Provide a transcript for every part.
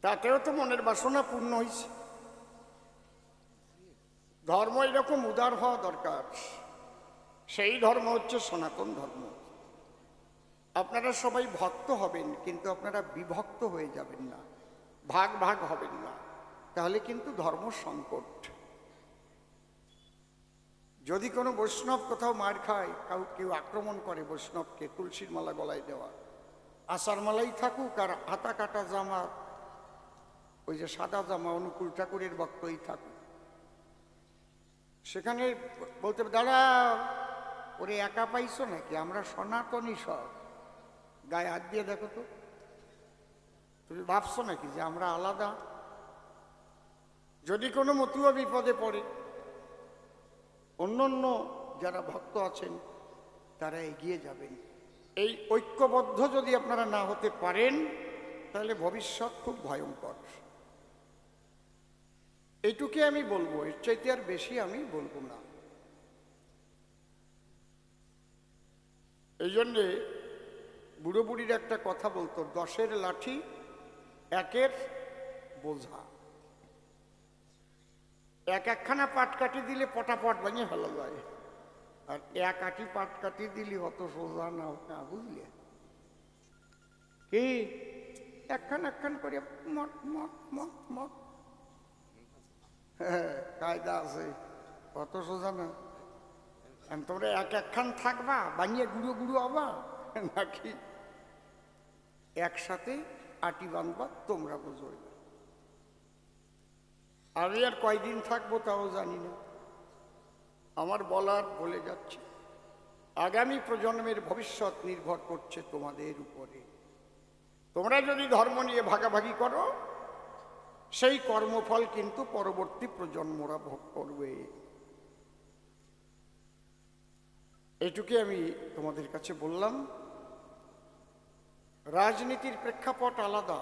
তাতেও তো মনের বাসনা পূর্ণ হয়েছে। ধর্ম এরকম উদার হওয়া দরকার। সেই ধর্ম হচ্ছে সনাতন ধর্ম। আপনারা সবাই ভক্ত হবেন, কিন্তু আপনারা বিভক্ত হয়ে যাবেন না, ভাগ ভাগ হবেন না, তাহলে কিন্তু ধর্ম সংকট। যদি কোনো বৈষ্ণব কোথাও মার খায়, কেউ আক্রমণ করে বৈষ্ণবকে, তুলসীর মালা গলায় দেওয়া, আষাঢ় মালাই থাকুক আর হাতা কাটা জামা, ওই যে সাদা জামা অনুকূল ঠাকুরের ভক্তই থাকুক, সেখানে বলতে দাদা ওরে একা পাইছো নাকি, আমরা সনাতনী সব, গায়ে হাত দিয়ে দেখো তো, তুমি ভাবছো নাকি যে আমরা আলাদা? যদি কোনো মতুয়া বিপদে পড়ে, অন্য যারা ভক্ত আছেন তারা এগিয়ে যাবেন। এই ঐক্যবদ্ধ যদি আপনারা না হতে পারেন, তাহলে ভবিষ্যৎ খুব ভয়ঙ্কর। এইটুকু আমি বলবো, এর চাইতে আর বেশি আমি বলবো না। এই জন্যে বুড়ো বুড়ির একটা কথা বলতো, 10-এর লাঠি 1-এর বোঝা। একখানা পাটকাঠি দিলে পটাপট ভেঙে ফেলা যায়, আর এক আটি পাটকাঠি দিলে অত সোজা না, বুঝলে কি? একখান করে মট মট মট মট, হ্যাঁ কায়দা আছে, অত সোজা না। তোমরা একখান থাকবা, বানিয়ে গুঁড়ো গুঁড়ো হবা, নাকি একসাথে আটি বাঁধবা, তোমরা বুঝো। আমি আর কয়দিন থাকবো তাও জানি না। আমার বলার বলে যাচ্ছে, আগামী প্রজন্মের ভবিষ্যৎ নির্ভর করছে তোমাদের উপরে। তোমরা যদি ধর্ম নিয়ে ভাগাভাগি করো, সেই কর্মফল কিন্তু পরবর্তী প্রজন্মরা ভোগ করবে। এইটুকু আমি তোমাদের কাছে বললাম। রাজনীতির প্রেক্ষাপট আলাদা,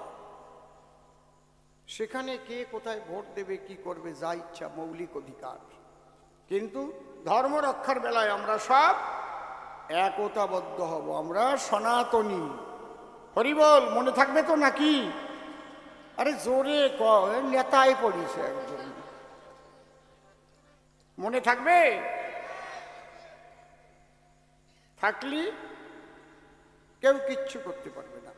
সেখানে কে কোথায় ভোট দেবে, কি করবে, যা ইচ্ছা, মৌলিক অধিকার। কিন্তু ধর্ম রক্ষার বেলায় আমরা সব একতাবদ্ধ হব, আমরা সনাতনী। হরিবল, মনে থাকবে তো নাকি? আরে জোরে নেতায় পড়িছে একজন, মনে থাকবে? থাকলি কেউ কিচ্ছু করতে পারবে না।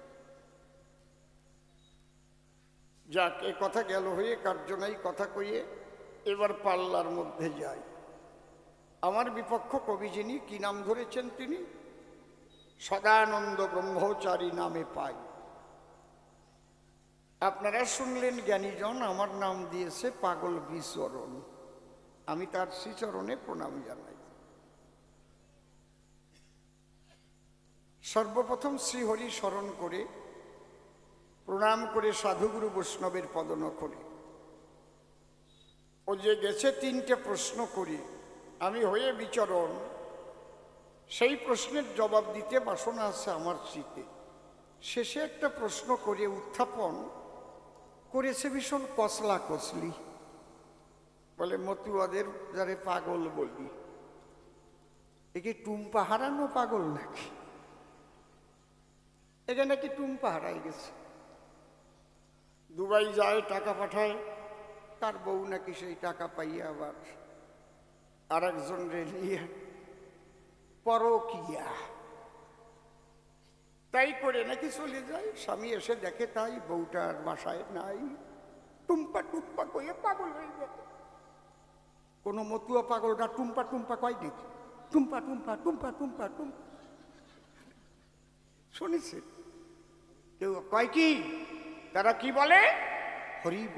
যাক, এ কথা গেল হয়ে, কার্যনাই কথা কইয়ে এবার পাল্লার মধ্যে যাই। আমার বিপক্ষ কবি যিনি, কি নাম ধরেছেন তিনি? সদানন্দ ব্রহ্মচারী নামে পাই। আপনারা শুনলেন জ্ঞানীজন, আমার নাম দিয়েছে পাগল বিচরণ। আমি তার শ্রীচরণে প্রণাম জানাই। সর্বপ্রথম শ্রীহরি স্মরণ করে, প্রণাম করে সাধুগুরু বৈষ্ণবের পদনখরে। ও যে গেছে 3টে প্রশ্ন করি, আমি হয়ে বিচরণ, সেই প্রশ্নের জবাব দিতে বাসনা আছে আমার চিতে। শেষে একটা প্রশ্ন করে উত্থাপন করেছে ভীষণ কসলা কসলি, বলে মতুয়াদের যারে পাগল বলি, একে টুম্পা হারানো পাগল নাকি? এখানে নাকি টুম্পা হারাই গেছে, দুবাই যায়, টাকা পাঠায়, তার বউ নাকি সেই টাকা পাইয়া আবার আর একজন নিয়ে পরকিয়া, তাই করে নাকি চলে যায়। স্বামী এসে দেখে তাই, বউটার বাসায় নাই, টুম্পা টুম্পা কইয়ে পাগল হয়ে গেল। কোন মতুয়া পাগলটা টুম্পা টুম্পা কয় নাকি? টুম্পা টুম্পা টুম্পা টুম্পা টুম্পা শুনেছে কেউ? কয় কি? তারা কি বলে? হরিব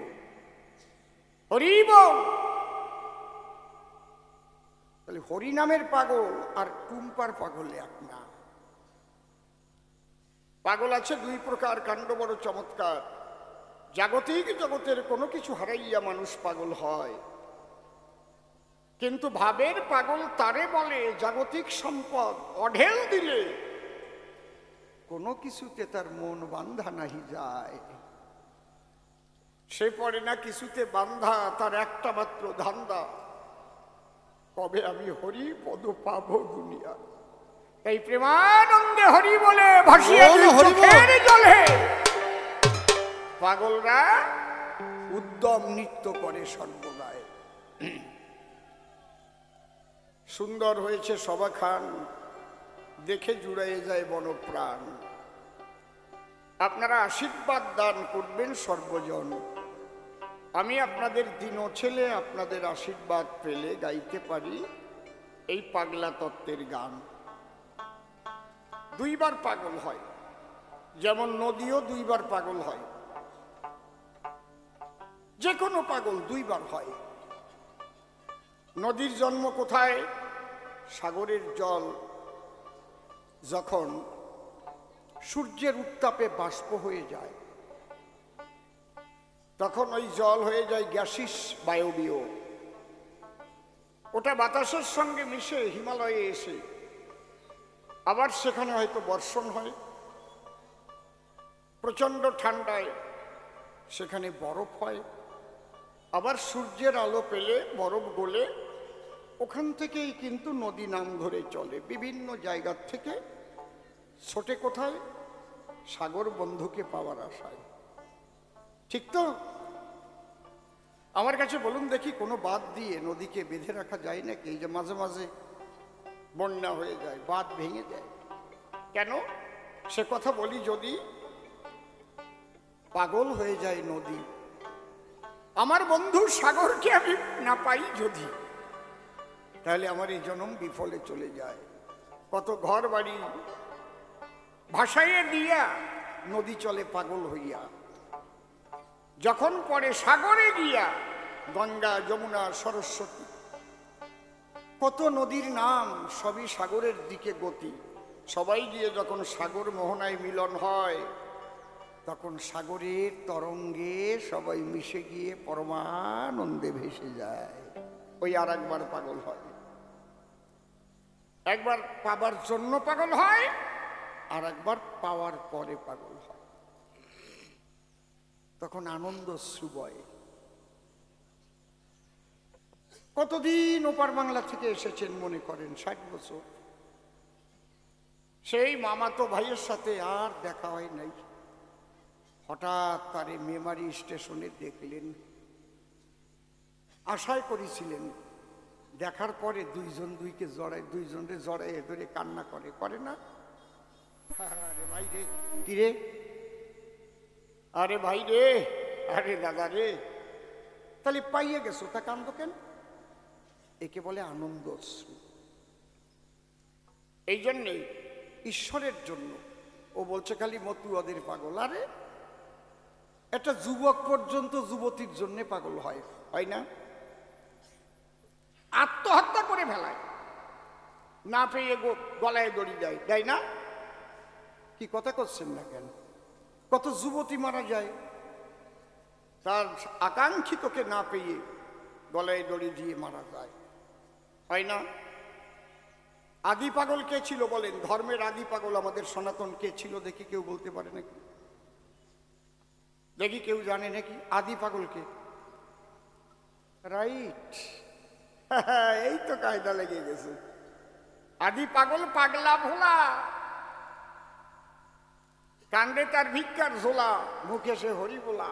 হরিব। তাহলে হরি নামের পাগল আর টুম্পার পাগল এক না। পাগল আছে 2 প্রকার, কাণ্ড বড় চমৎকার। জাগতিক জগতের কোনো কিছু হারাইয়া মানুষ পাগল হয়, কিন্তু ভাবের পাগল তারে বলে জাগতিক সম্পদ অঢেল দিলে কোনো কিছুতে তার মন বান্ধা নাহি যায়। সে পড়ে না কিছুতে বান্ধা, তার একটা মাত্র ধান্দা, কবে আমি হরি পদ পাবো দুনিয়া। এই প্রেমানন্দে হরি বলে ভাসিয়ে চোখের জলে পাগলরা উদ্যম নৃত্য করে সর্বদাই। সুন্দর হয়েছে সভাখান, দেখে জুড়াইয়ে যায় বনপ্রাণ। আপনারা আশীর্বাদ দান করবেন সর্বজন। আমি আপনাদের দিন ছেলে, আপনাদের আশীর্বাদ পেলে গাইতে পারি এই পাগলা তত্ত্বের গান। দুইবার পাগল হয়, যেমন নদীও দুইবার পাগল হয়, যে কোনো পাগল দুইবার হয়। নদীর জন্ম কোথায়? সাগরের জল যখন সূর্যের উত্তাপে বাষ্প হয়ে যায়, তখন ওই জল হয়ে যায় গ্যাসিস বায়বীয়। ওটা বাতাসের সঙ্গে মিশে হিমালয়ে এসে আবার সেখানে হয়তো বর্ষণ হয়। প্রচণ্ড ঠান্ডায় সেখানে বরফ হয়, আবার সূর্যের আলো পেলে বরফ গলে ওখান থেকেই কিন্তু নদী নাম ধরে চলে বিভিন্ন জায়গার থেকে, ছোটে কোথায়? সাগর বন্ধুকে পাওয়ার আশায়। ঠিক তো? আমার কাছে বলুন দেখি, কোনো বাঁধ দিয়ে নদীকে বেঁধে রাখা যায় নাকি? এই যে মাঝে মাঝে বন্যা হয়ে যায়, বাঁধ ভেঙে যায়, কেন? সে কথা বলি, যদি পাগল হয়ে যায় নদী, আমার বন্ধু সাগরকে আমি না পাই যদি, তাহলে আমার এই জন্ম বিফলে চলে যায়। কত ঘর বাড়ি ভাসাইয়ে দিয়া নদী চলে পাগল হইয়া, যখন পরে সাগরে গিয়া গঙ্গা, যমুনা, সরস্বতী, কত নদীর নাম, সবই সাগরের দিকে গতি। সবাই গিয়ে যখন সাগর মোহনায় মিলন হয়, তখন সাগরের তরঙ্গে সবাই মিশে গিয়ে পরমানন্দে ভেসে যায়। ওই আর একবার পাগল হয়। একবার পাবার জন্য পাগল হয়, আর একবার পাওয়ার পরে পাগল হয়। তখন আনন্দ শ্রুবয়। কতদিন ওপার বাংলা থেকে এসেছেন মনে করেন? 60 বছর। সেই মামাতো ভাইয়ের সাথে আর দেখা হয় নাই। হঠাৎ তারে মেমারি স্টেশনে দেখলেন, আশায় করেছিলেন। দেখার পরে দুইজন দুইকে জড়ায়, দুইজনরে জড়ায় ধরে কান্না করে, করে না? আরে ভাই রে, কি রে? আরে ভাই রে, আরে দাদা রে, তাহলে পাইয়ে গেছো, তা কান্দ কেন? একে বলে আনন্দ অশ্রু। এই জন্যেই ঈশ্বরের জন্য ও বলছে খালি মতুয়াদের পাগল। আরে একটা যুবক পর্যন্ত যুবতীর জন্য পাগল হয়, হয় না? আত্মহত্যা করে ফেলায়, না পেয়ে গলায় দড়ি দেয়, দেয় না? কি কথা করছেন না কেন? কত যুবতী মারা যায় তার আকাঙ্ক্ষিতকে না পেয়ে গলায় দড়ি দিয়ে মারা যায়, হয় না? আদি পাগল কে ছিল বলেন? ধর্মের আদি পাগল আমাদের সনাতন কে ছিল দেখি কেউ বলতে পারে নাকি? দেখি কেউ জানে নাকি আদি পাগল কে? রাইট, এই তো কায়দা লেগে গেছে। আদি পাগল পাগলা ভোলা, কান্দে তার ভিক্ষার ঝোলা, মুখে সে হরি বলা।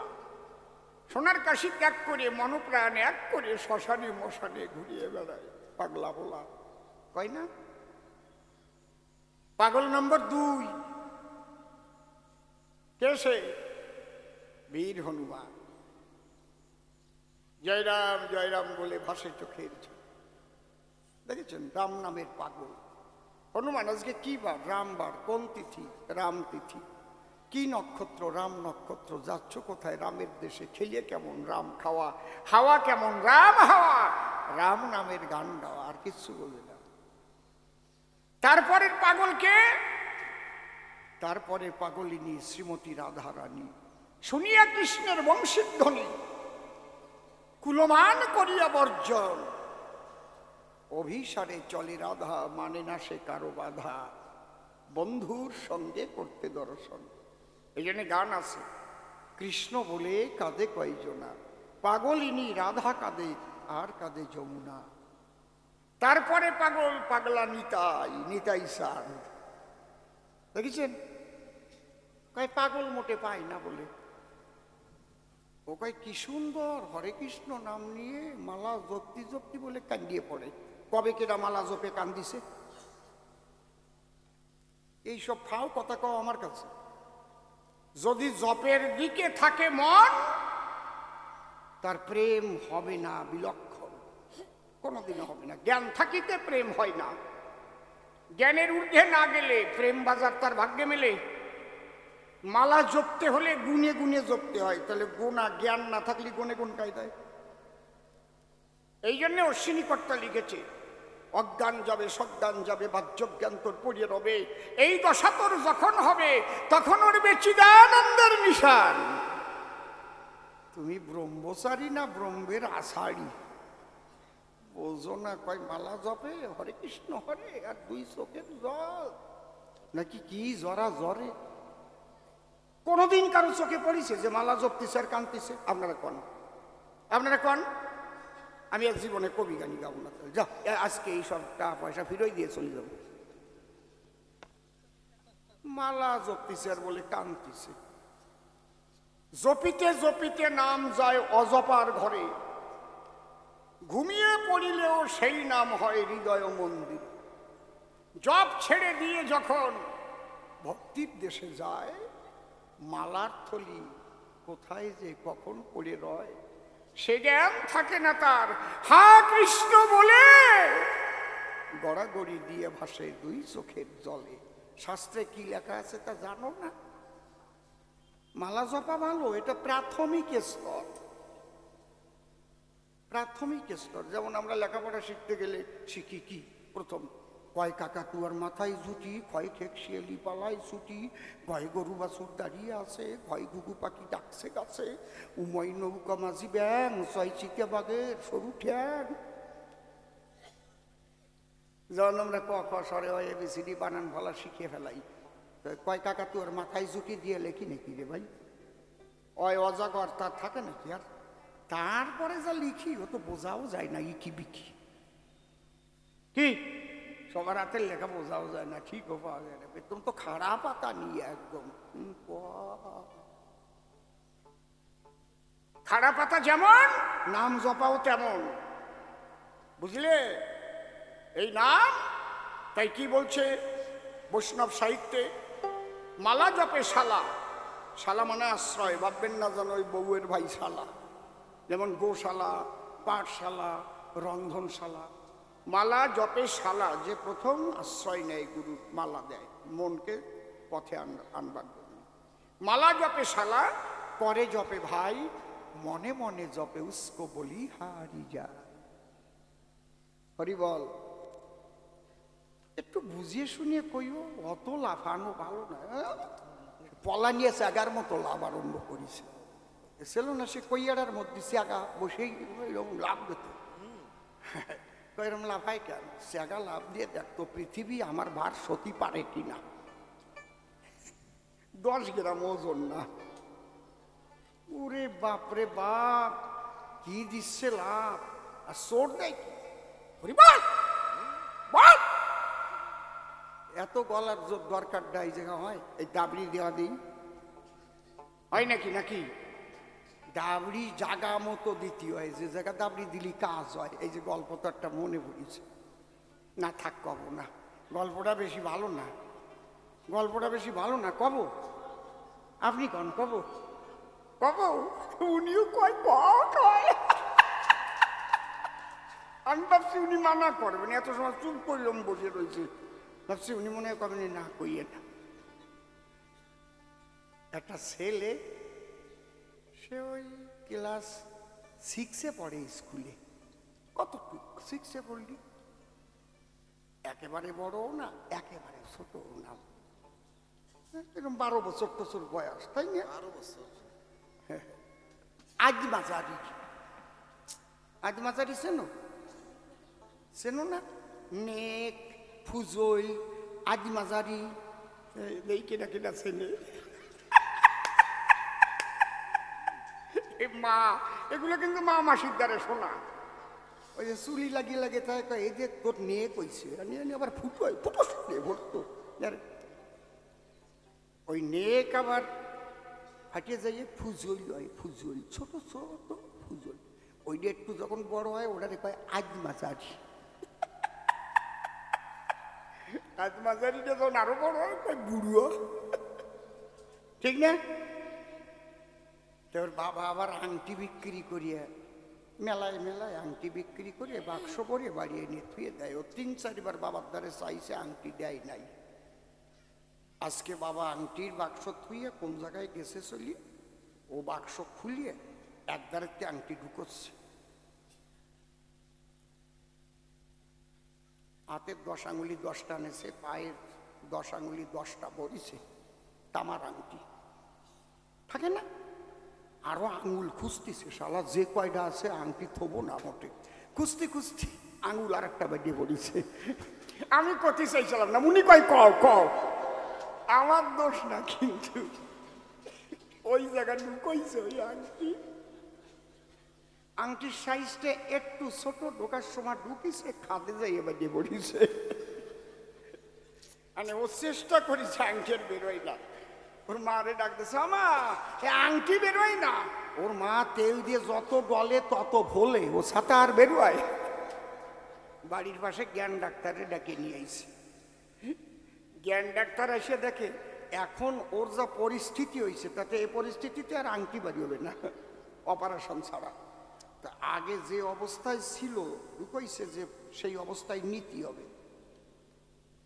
সোনার কাশি ত্যাগ করে মনপ্রাণ এক করে শ্মশানে মশানে ঘুরিয়ে বেড়ায় পাগলা ভোলা, কয় না? পাগল নম্বর 2 কে? সে বীর হনুমান। জয়রাম জয়রাম বলে ভাসে চোখের জল। দেখেছেন? রাম নামের পাগল হনুমান। আজকে কি বার? রাম বার। কোন তিথি? রাম তিথি। কি নক্ষত্র? রাম নক্ষত্র। যাচ্ছ কোথায়? রামের দেশে। খেলিয়ে কেমন? রাম খাওয়া। হাওয়া কেমন? রাম হাওয়া। রাম নামের গান গাওয়া, আর কিচ্ছু বলে না। তারপরের পাগলকে? তারপরে পাগলিনী শ্রীমতী রাধা রানী। শুনিয়া কৃষ্ণের বংশীধ্বনি, কুলমান করিয়া বর্জন। অভিসারে চলে রাধা, মানে না সে কারো বাধা। বন্ধুর সঙ্গে করতে দর্শন। এই জন্য গান আছে, কৃষ্ণ বলে কাঁদে কয়জনা, পাগলিনী রাধা কাঁদে, আর কাঁদে যমুনা। তারপরে পাগল পাগলা নিতাই, নিতাই সান। দেখেছেন? কয় পাগল মোটে পায় না বলে। ও কয় কি সুন্দর হরে কৃষ্ণ নাম নিয়ে মালা জপতি জপতি বলে কান্দিয়ে পড়ে। কবে কেটা মালা জপে কান্দিছে? এইসব ফাও কথা কও আমার কাছে। যদি জপের দিকে থাকে মন, তার প্রেম হবে না, বিলক্ষণ কোনোদিনও হবে না। জ্ঞান থাকিতে প্রেম হয় না। জ্ঞানের ঊর্ধ্বে না গেলে প্রেম বাজার তার ভাগ্যে মেলে। মালা জপতে হলে গুনে গুনে জপতে হয়, তাহলে গোনা জ্ঞান না থাকলে গুনে গুন কায়দায়। এই জন্য অশ্বিনী কর্তা লিখেছে, অজ্ঞান যাবে সজ্ঞান যাবে, বাহ্য জ্ঞান তোর পড়িয়ে রবে। এই দশা তোর যখন হবে, তখন উঠবে চিদানন্দের নিশান। তুমি ব্রহ্মচারী না ব্রহ্মের আষাঢ়ি বোঝো না। কয় মালা জপে হরে কৃষ্ণ হরে, আর দুই চোখের জল নাকি কি জরা জরে। কোনদিন কারো চোখে পড়িছে যে মালা জপতিছে আর কান্দিছে? আপনারা কন, আপনারা কন। আমি এক জীবনে কবি গানি গাবো না, যা আজকে এই সব টাকা পয়সা ফিরই দিয়ে চলে যাব। মালা জপতিছে আর বলে কান্দিছে। জপিতে জপিতে নাম যায় অজপার ঘরে, ঘুমিয়ে পড়িলেও সেই নাম হয় হৃদয় মন্দির। জপ ছেড়ে দিয়ে যখন ভক্তির দেশে যায়, মালার থলি কোথায় যে কখন পড়ে রয় সে জ্ঞান থাকে না তার। হা কৃষ্ণ বলে গড়াগড়ি দিয়ে ভাসে দুই চোখের জলে। শাস্ত্রে কি লেখা আছে তা জানো না? মালা জপা ভালো, এটা প্রাথমিক স্তর। প্রাথমিক স্তর। যেমন আমরা লেখাপড়া শিখতে গেলে শিখি কি? প্রথম কয় কাকা তুয়ার মাথায় জুটি, কয় খেক শিয়ালি পালায় ছুটি, কয় গরু বাছুর দাঁড়িয়ে আছে, কয় ঘুঘু পাখি ডাকছে গাছে, উময় নৌকা মাঝি ব্যাং, ছয় চিতে বাঘের সরু ঠ্যাং। যখন আমরা ক খ সরে হয় এবিসিডি বানান ফলা শিখে ফেলাই, কয় কাকা তুয়ার মাথায় জুটি দিয়ে লেখি নাকি রে ভাই? অয় অজাগর তার থাকে নাকি? আর তারপরে যা লিখি ও তো বোঝাও যায় না, ইকি বিকি কি সবার হাতের লেখা বোঝাও যায় না, ঠিকও পাওয়া যায় না। বেতন তো খারাপ পাতা নিয়ে একদম খারাপ পাতা, যেমন নাম জপাও তেমন, বুঝলে? এই নাম তাই কি বলছে বৈষ্ণব সাহিত্যে? মালা জপে শালা, শালা মানে আশ্রয়, ভাববেন না যেন ওই বউয়ের ভাই শালা। যেমন গোশালা, পাঠশালা, রন্ধনশালা। মালা জপে শালা, যে প্রথম আশ্রয় নেয় গুরু, মালা দেয় মনকে পথে আনবার জন্য। মালা জপে শালা, পরে জপে ভাই, মনে মনে জপে উস্কো বলি হারি যা। হরি বল। একটু বুঝিয়ে শুনিয়ে কইও, অত লাফানো ভালো না। পলা নিয়ে চাগার মতো লাভ আরম্ভ করেছে। ছিল না সে কইয়াটার মধ্যে চাগা বসেই এরকম লাভ দিত। এরকম লাফাই কেন? চাগা লাভ দিয়ে দেখতো পৃথিবী আমার ভার সতী পারে কিনা। 10 গ্রাম ওজন না। ওরে বাপরে বাপ, কি দিচ্ছে লাভ! আর চোর দেয় কি? এত গলার দরকার এই জায়গা হয়? এই ডাবড়ি দেওয়া দিই হয় নাকি? নাকি ডাবড়ি জাগা মতো দিতে হয়, যে জায়গা ডাবড়ি দিলি কাজ হয়। এই যে গল্পটা একটা মনে পড়েছে, না থাক কব না, গল্পটা বেশি ভালো না, গল্পটা বেশি ভালো না। কব আপনি কন, কব কব উনিও কয় কয়। আমি ভাবছি উনি মানা করবেন, এত সময় চুপ করলাম বসে রয়েছে, ভাবছি উনি মনে করবেন না কইয়ে না। একটা ছেলে, সে ওই ক্লাস 6-এ পড়ে স্কুলে। কতটুকু 6-এ পড়লি? একেবারে বড়ও না, একেবারে ছোটও না, এরকম 12 বছর টছর বয়স, তাই না? 12 বছর। আজ মাঝারি, আজ মাঝারি চেনো? চেনো না? নেক, ফুজই, আজ মাঝারি, এই কেনা কেনা চেনে। মা, এগুলো কিন্তু মা মাসির দ্বারে শোনা। ওই যে চুলি লাগিয়ে লাগে তাই এই যে তোর নিয়ে কইছে, আবার ফুটোয় ফুটো ভরতো। ওই নেক আবার ফাটিয়ে যাইয়ে ফুজল হয়, ফুজল ছোট ছোট ফুজল। ওইটা একটু যখন বড় হয় ওটারে কয় আজ মাঝারি। আজ মাঝারিটা যখন আরো বড় হয় কয় বুড়ো, ঠিক না? তোর বাবা আবার আংটি বিক্রি করিয়া মেলায় মেলায় আংটি বিক্রি করে বাক্স করে বাড়ি এনে থুয়ে দেয়। ও ৩-৪ বার বাবার দ্বারে চাইছে, আংটি দেয় নাই। আজকে বাবা আংটির বাক্স থুয়ে কোন জায়গায় গেছে চলি, ও বাক্স খুলিয়ে একদারেতে আংটি ঢুকোচ্ছে। হাতের 10 আঙুলি 10টা নেছে, পায়ের 10 আঙুলি 10টা বড়িছে, তামার আংটি থাকে না? আরো আঙুল খুঁজতেছে, শালা যে কয়টা আছে আংটি থবো না মোটে, খুঁজতে খুঁজতে আঙুল আর একটা বাড়িয়ে পড়েছে। আমি করতে চাইছিলাম না, উনি কয় কও কও, আমার দোষ না, কিন্তু ওই জায়গা ঢুকাইছে ওই আংটি। আংটির সাইজটা একটু ছোট, ঢোকার সময় ঢুকিছে, খাদে যাই বাড়িয়ে পড়েছে। মানে ও চেষ্টা করেছে আংটির বেরোয় না। ওর মারে ডাকতেছে, আমা আংটি বেরোয় না। ওর মা তেল দিয়ে যত ডলে তত ভোলে, ও ছাতা আর বেরোয়। বাড়ির পাশে জ্ঞান ডাক্তারে ডাকে নিয়ে আইছে। জ্ঞান ডাক্তার এসে দেখে এখন ওর যা পরিস্থিতি হয়েছে, তাতে এই পরিস্থিতিতে আর আংটি বেরোবে না অপারেশন ছাড়া। তা আগে যে অবস্থায় ছিল ঢুকাইছে, যে সেই অবস্থায় নিতে হবে।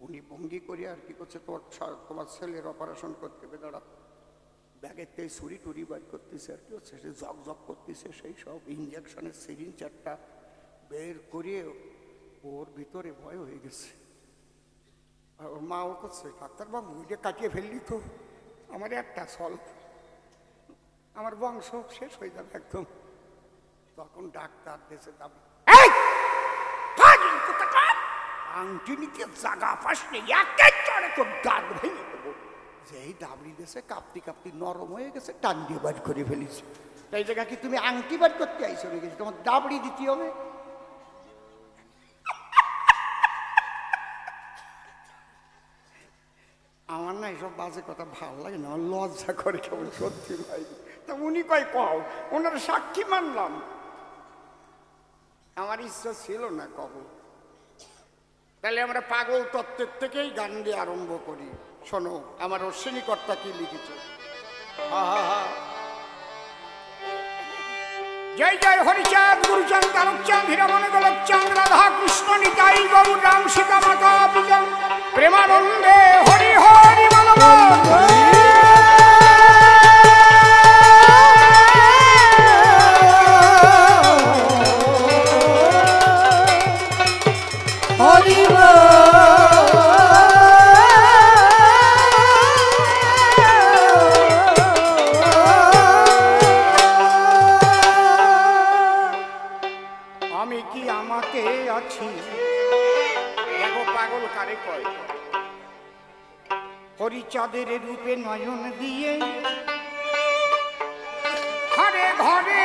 উনি ভঙ্গি করে আর কি করছে, তোমার ছেলের অপারেশন করতে হবে, দাঁড়া। ব্যাগের থেকে ছুরি টুরি বার করতেছে আর কি হচ্ছে, সে জগ জগ করতেছে, সেই সব ইঞ্জেকশনের সিরিঞ্জ একটা বের করিয়ে ওর ভিতরে ভয় হয়ে গেছে। আর ওর মা ও করছে, ডাক্তারবাবু ওইটা কাটিয়ে ফেললি তো, আমার একটা সলভ, আমার বংশ শেষ হয়ে যাবে একদম। তখন ডাক্তার দেশে দাবি, আংটি নিতে জাগা পাস নেই, একে চড়ে তোর দাঁত ভেঙে দেবো। যেই ডাবড়ি দেশে কাঁপতি কাঁপতি নরম হয়ে গেছে, টান দিয়ে বার করে ফেলিস। তাই জায়গা কি তুমি আংটি বার করতে আইসো নাকি, তোমার ডাবড়ি দিতে হবে? আমার না এসব বাজে কথা ভালো লাগে না, আমার লজ্জা করে কেমন, সত্যি ভাই। তা উনি কয় কও, ওনার সাক্ষী মানলাম, আমার ইচ্ছা ছিল না কব। তাহলে আমরা পাগল তত্ত্বের থেকেই গান দিয়ে আরম্ভ করি। শোনো আমার অশ্বিনীকর্তা কি লিখেছে। জয় জয় হরিচাঁদ গুরুচাঁদ তারকচাঁদ হীরামণ গোলকচাঁদ রাধা কৃষ্ণ নিতাই গৌর রাম সীতা মাতা পূজা প্রেমানন্দে হরি হরি বল হরি আমি কি আমাকে আছি, দেখো পাগল কারে কয়। হরিচাঁদের রূপে নয়ন দিয়ে ঘরে ঘরে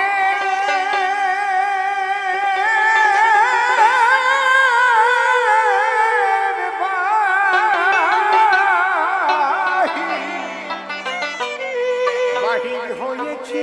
বাহির হয়েছি।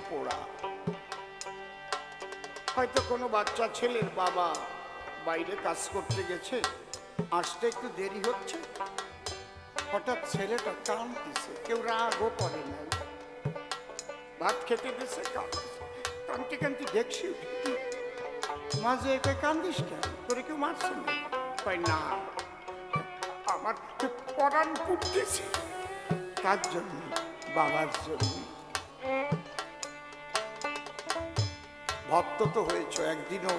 পোড়া। হয়তো কোনো বাচ্চা ছেলের বাবা বাইরে কাজ করতে গেছে, আসতে একটু দেরি হচ্ছে, হঠাৎ ছেলেটা কাঁদতেছে, কেউ রাগও করে না, ভাত খেতে গেছে কাঁদতে কাঁদতে দেখছি মাঝে একে কান্দিস কেন, তোরে কেউ মারছে না? কয় না, আমার পরাণ পুড়তেছে। কার জন্য? বাবার জন্য। ভক্ত তো হয়েছ, একদিনও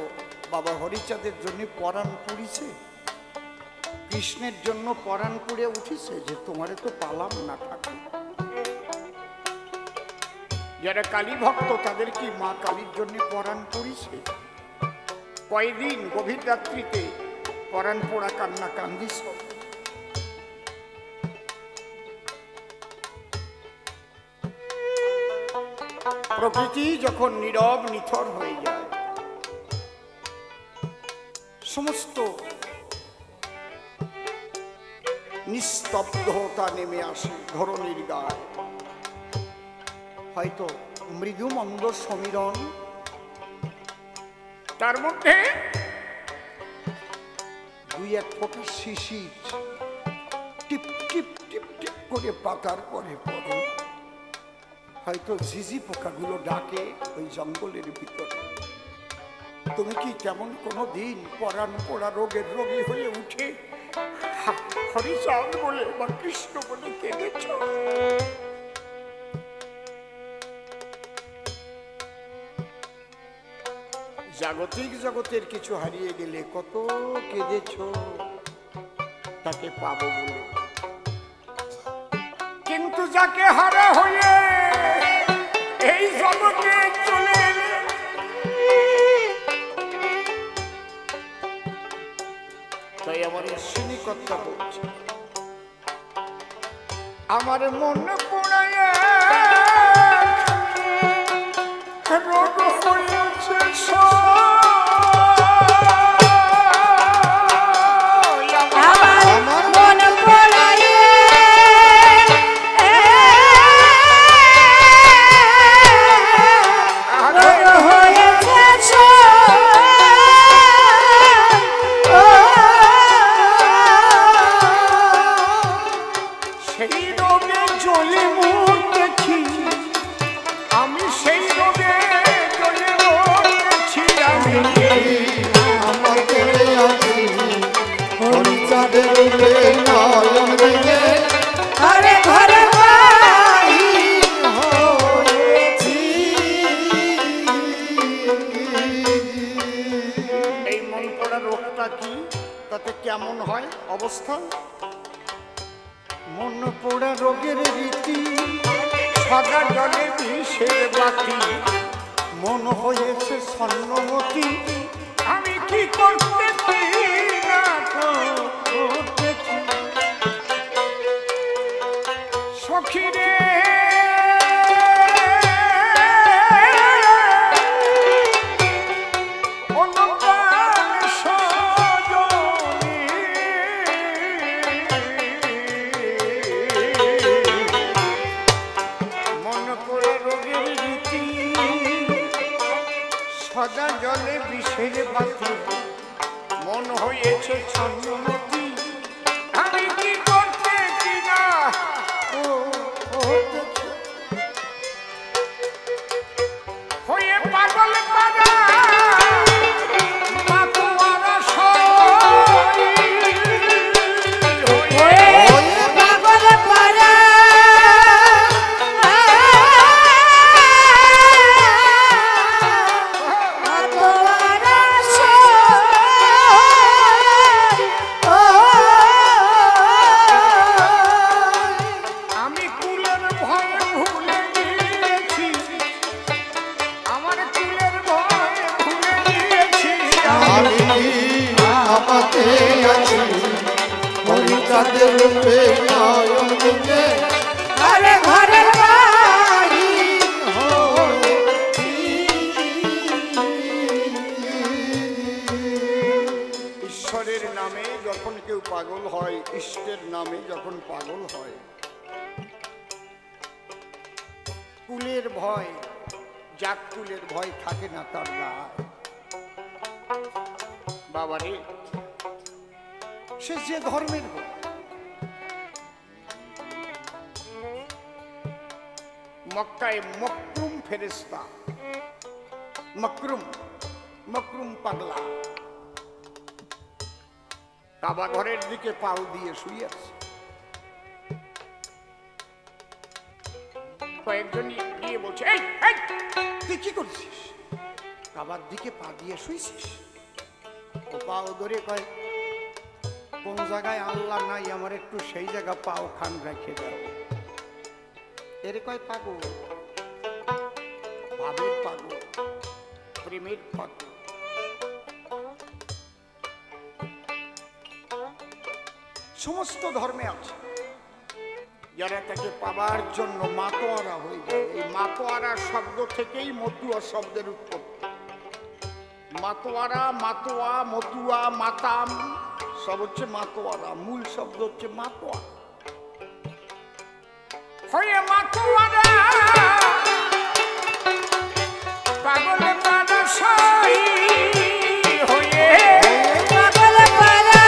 বাবা হরিচাঁদের জন্য পরাণ পুড়িছে, কৃষ্ণের জন্য পরাণ পুড়ে উঠিছে যে তোমারে তো পালাম না ঠাকুর। যারা কালী ভক্ত তাদের কি মা কালীর জন্য পরাণ পুড়িছে? কয়দিন গভীর রাত্রিতে পরাণ পোড়া কান্না কান্দিস। প্রকৃতি যখন নীরব নিথর হয়ে যায়, সমস্ত নিস্তব্ধতা নেমে আসে ধরণীর গায়ে, হয়তো মৃদু মন্দ সমীরণ, তার মধ্যে দুই এক ফোঁটা শিশির টিপ টিপ টিপ টিপ করে পাতার পরে পড়ে, হয়তো ঝিঝি পোকাগুলো ডাকে ওই জঙ্গলের ভিতরে। তুমি কি তেমন কোনো দিন পরাণ পোড়া রোগের রোগী হয়ে উঠে হরিচাঁদ বলে বা কৃষ্ণ বলে কেঁদেছ? জাগতিক জগতের কিছু হারিয়ে গেলে কত কেঁদেছ তাকে পাবো বলে, কিন্তু যাকে হারা হয়ে এই জগতে চলে এলে তাই আমার শ্রেণীকর্তা বলছে, আমার মন পোড়ায় রোগ হয়েছে কেমন হয় অবস্থা? মন পোড়া রোগের রীতি, সাদা জলে বিষের বাতি, মন হয়েছে স্বর্ণমতি, আমি কি করতেছি না করতেছি সখীরে সাদা জলে বিষের বাতি, মন হয়েছে ছন্নমতি, আমি কি করতেছি না হয়ে পাগল পাগা ঈশ্বরের নামে যখন কেউ পাগল হয়, ইষ্টের নামে যখন পাগল হয়, কুলের ভয় জাতকুলের ভয় থাকে না তার গায়ে। বাবারে, সে যে ধর্মের হোক, মক্কায় মকরুম ফেরেশতা, মকরুম মকরুম পাগলা কাবা ঘরের দিকে পাও দিয়ে শুয়ে আছে। কয়েকজন গিয়ে বলছে, এই তুই কি করছিস? কাবার দিকে পা দিয়ে শুয়েছিস? ও পাও ধরে কয়, কোন জায়গায় আল্লাহ নাই, আমার একটু সেই জায়গা পাও খান রেখে দাও। এরে কয় পাগল, ভাবের পাগল, প্রেমের পাগল। সমস্ত ধর্মে আছে যারা তাকে পাবার জন্য মাতোয়ারা হয়ে যায়। এই মাতোয়ারা শব্দ থেকেই মতুয়া শব্দের উৎপত্তি। মাতোয়ারা, মাতোয়া, মতুয়া, মাতাম সব হচ্ছে মাতোয়ারা। মূল শব্দ হচ্ছে মাতোয়া। হয়ে মাতোয়ারা পাগল পারসাই হয়ে পাগল পারা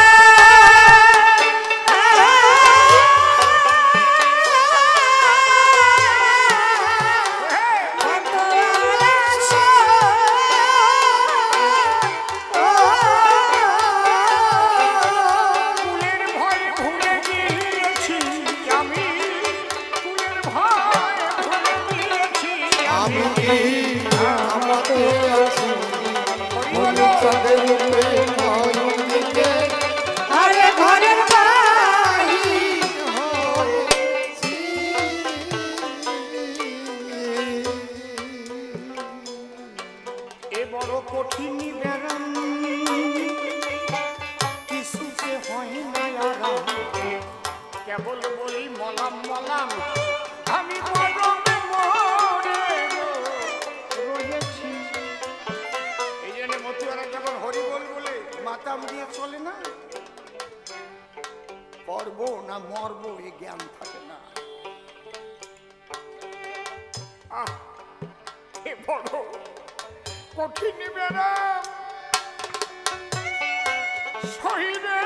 কেবল বলি মলাম মলাম, আমি মরমে মরে রয়েছি। এই জন্য মতুয়ারা যখন হরি বল বলে মাতাম দিয়ে চলে না, পড়বো না মরবো এ জ্ঞান থাকে না। আহ, এ বড় কঠিন ব্যারাম শহীদে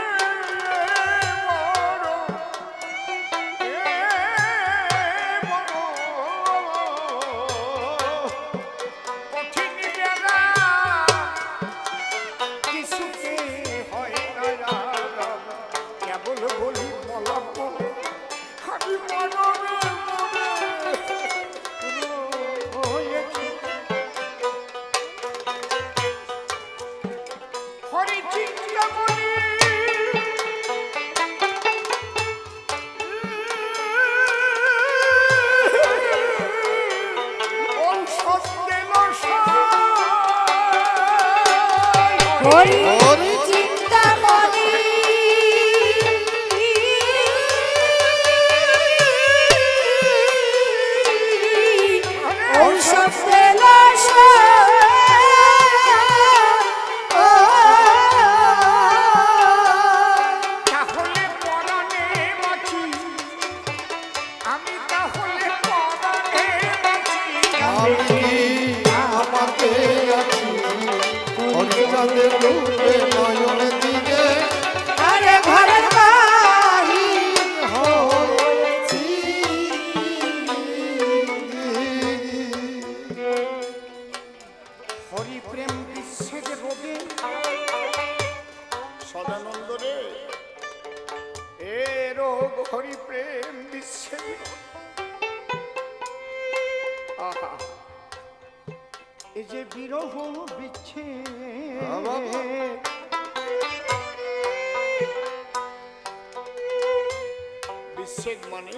মানে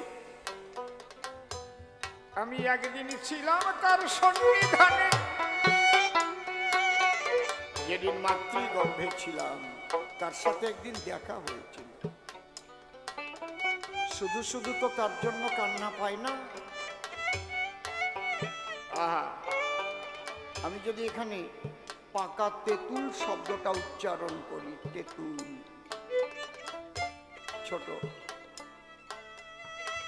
আমি একদিন ছিলাম তার সন্নিধানে, যেদিন মাতৃগর্ভে ছিলাম তার সাথে একদিন দেখা হয়েছিল। শুধু শুধু তো তার জন্য কান্না পাই না। আহা, আমি যদি এখানে পাকা তেঁতুল শব্দটা উচ্চারণ করি, তেঁতুল ছোট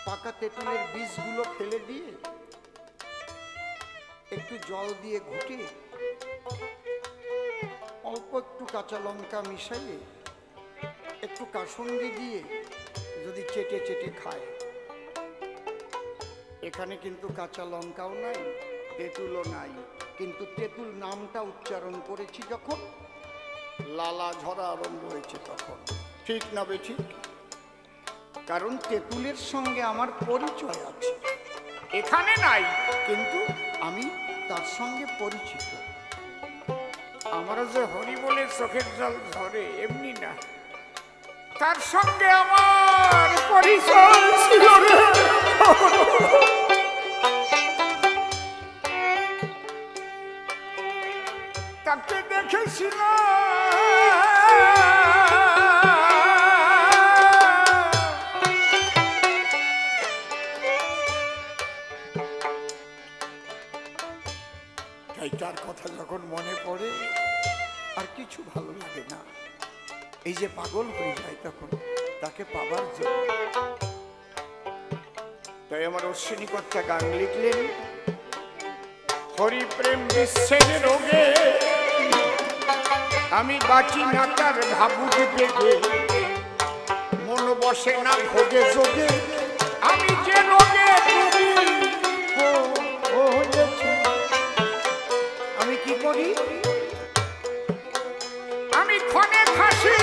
পাকা তেঁতুলের বীজগুলো ফেলে দিয়ে একটু জল দিয়ে ঘুটে অল্প একটু কাঁচা লঙ্কা মিশিয়ে একটু কাসুন্দি দিয়ে যদি চেটে চেটে খায়। এখানে কিন্তু কাঁচা লঙ্কাও নাই, তেঁতুলও নাই, কিন্তু তেঁতুল নামটা উচ্চারণ করেছি যখন লালা ঝরা আরম্ভ হয়েছে তখন। ঠিক না বেঠিক? কারণ তেঁতুলের সঙ্গে আমার পরিচয় আছে, এখানে নাই কিন্তু আমি তার সঙ্গে পরিচিত। আমারও যে হরি বলে চোখের জল ঝরে এমনি না, তার সঙ্গে আমার পরিচয় ছিল। তাকে দেখেছিলাম তাই তার কথা যখন মনে পড়ে আর কিছু ভালো লাগে না, এই যে পাগল হয়ে যায় তখন তাকে পাবার জন্য। তাই আমার অশ্বিনী কর্তা গান লিখলেন, হরি প্রেম বিশ্বের রোগে আমি বাঁচি না তার ভাবুক বেগে, মন বসে না ভোগে যোগে আমি যে রোগে আমি কি করি, আমি ক্ষণে খাসি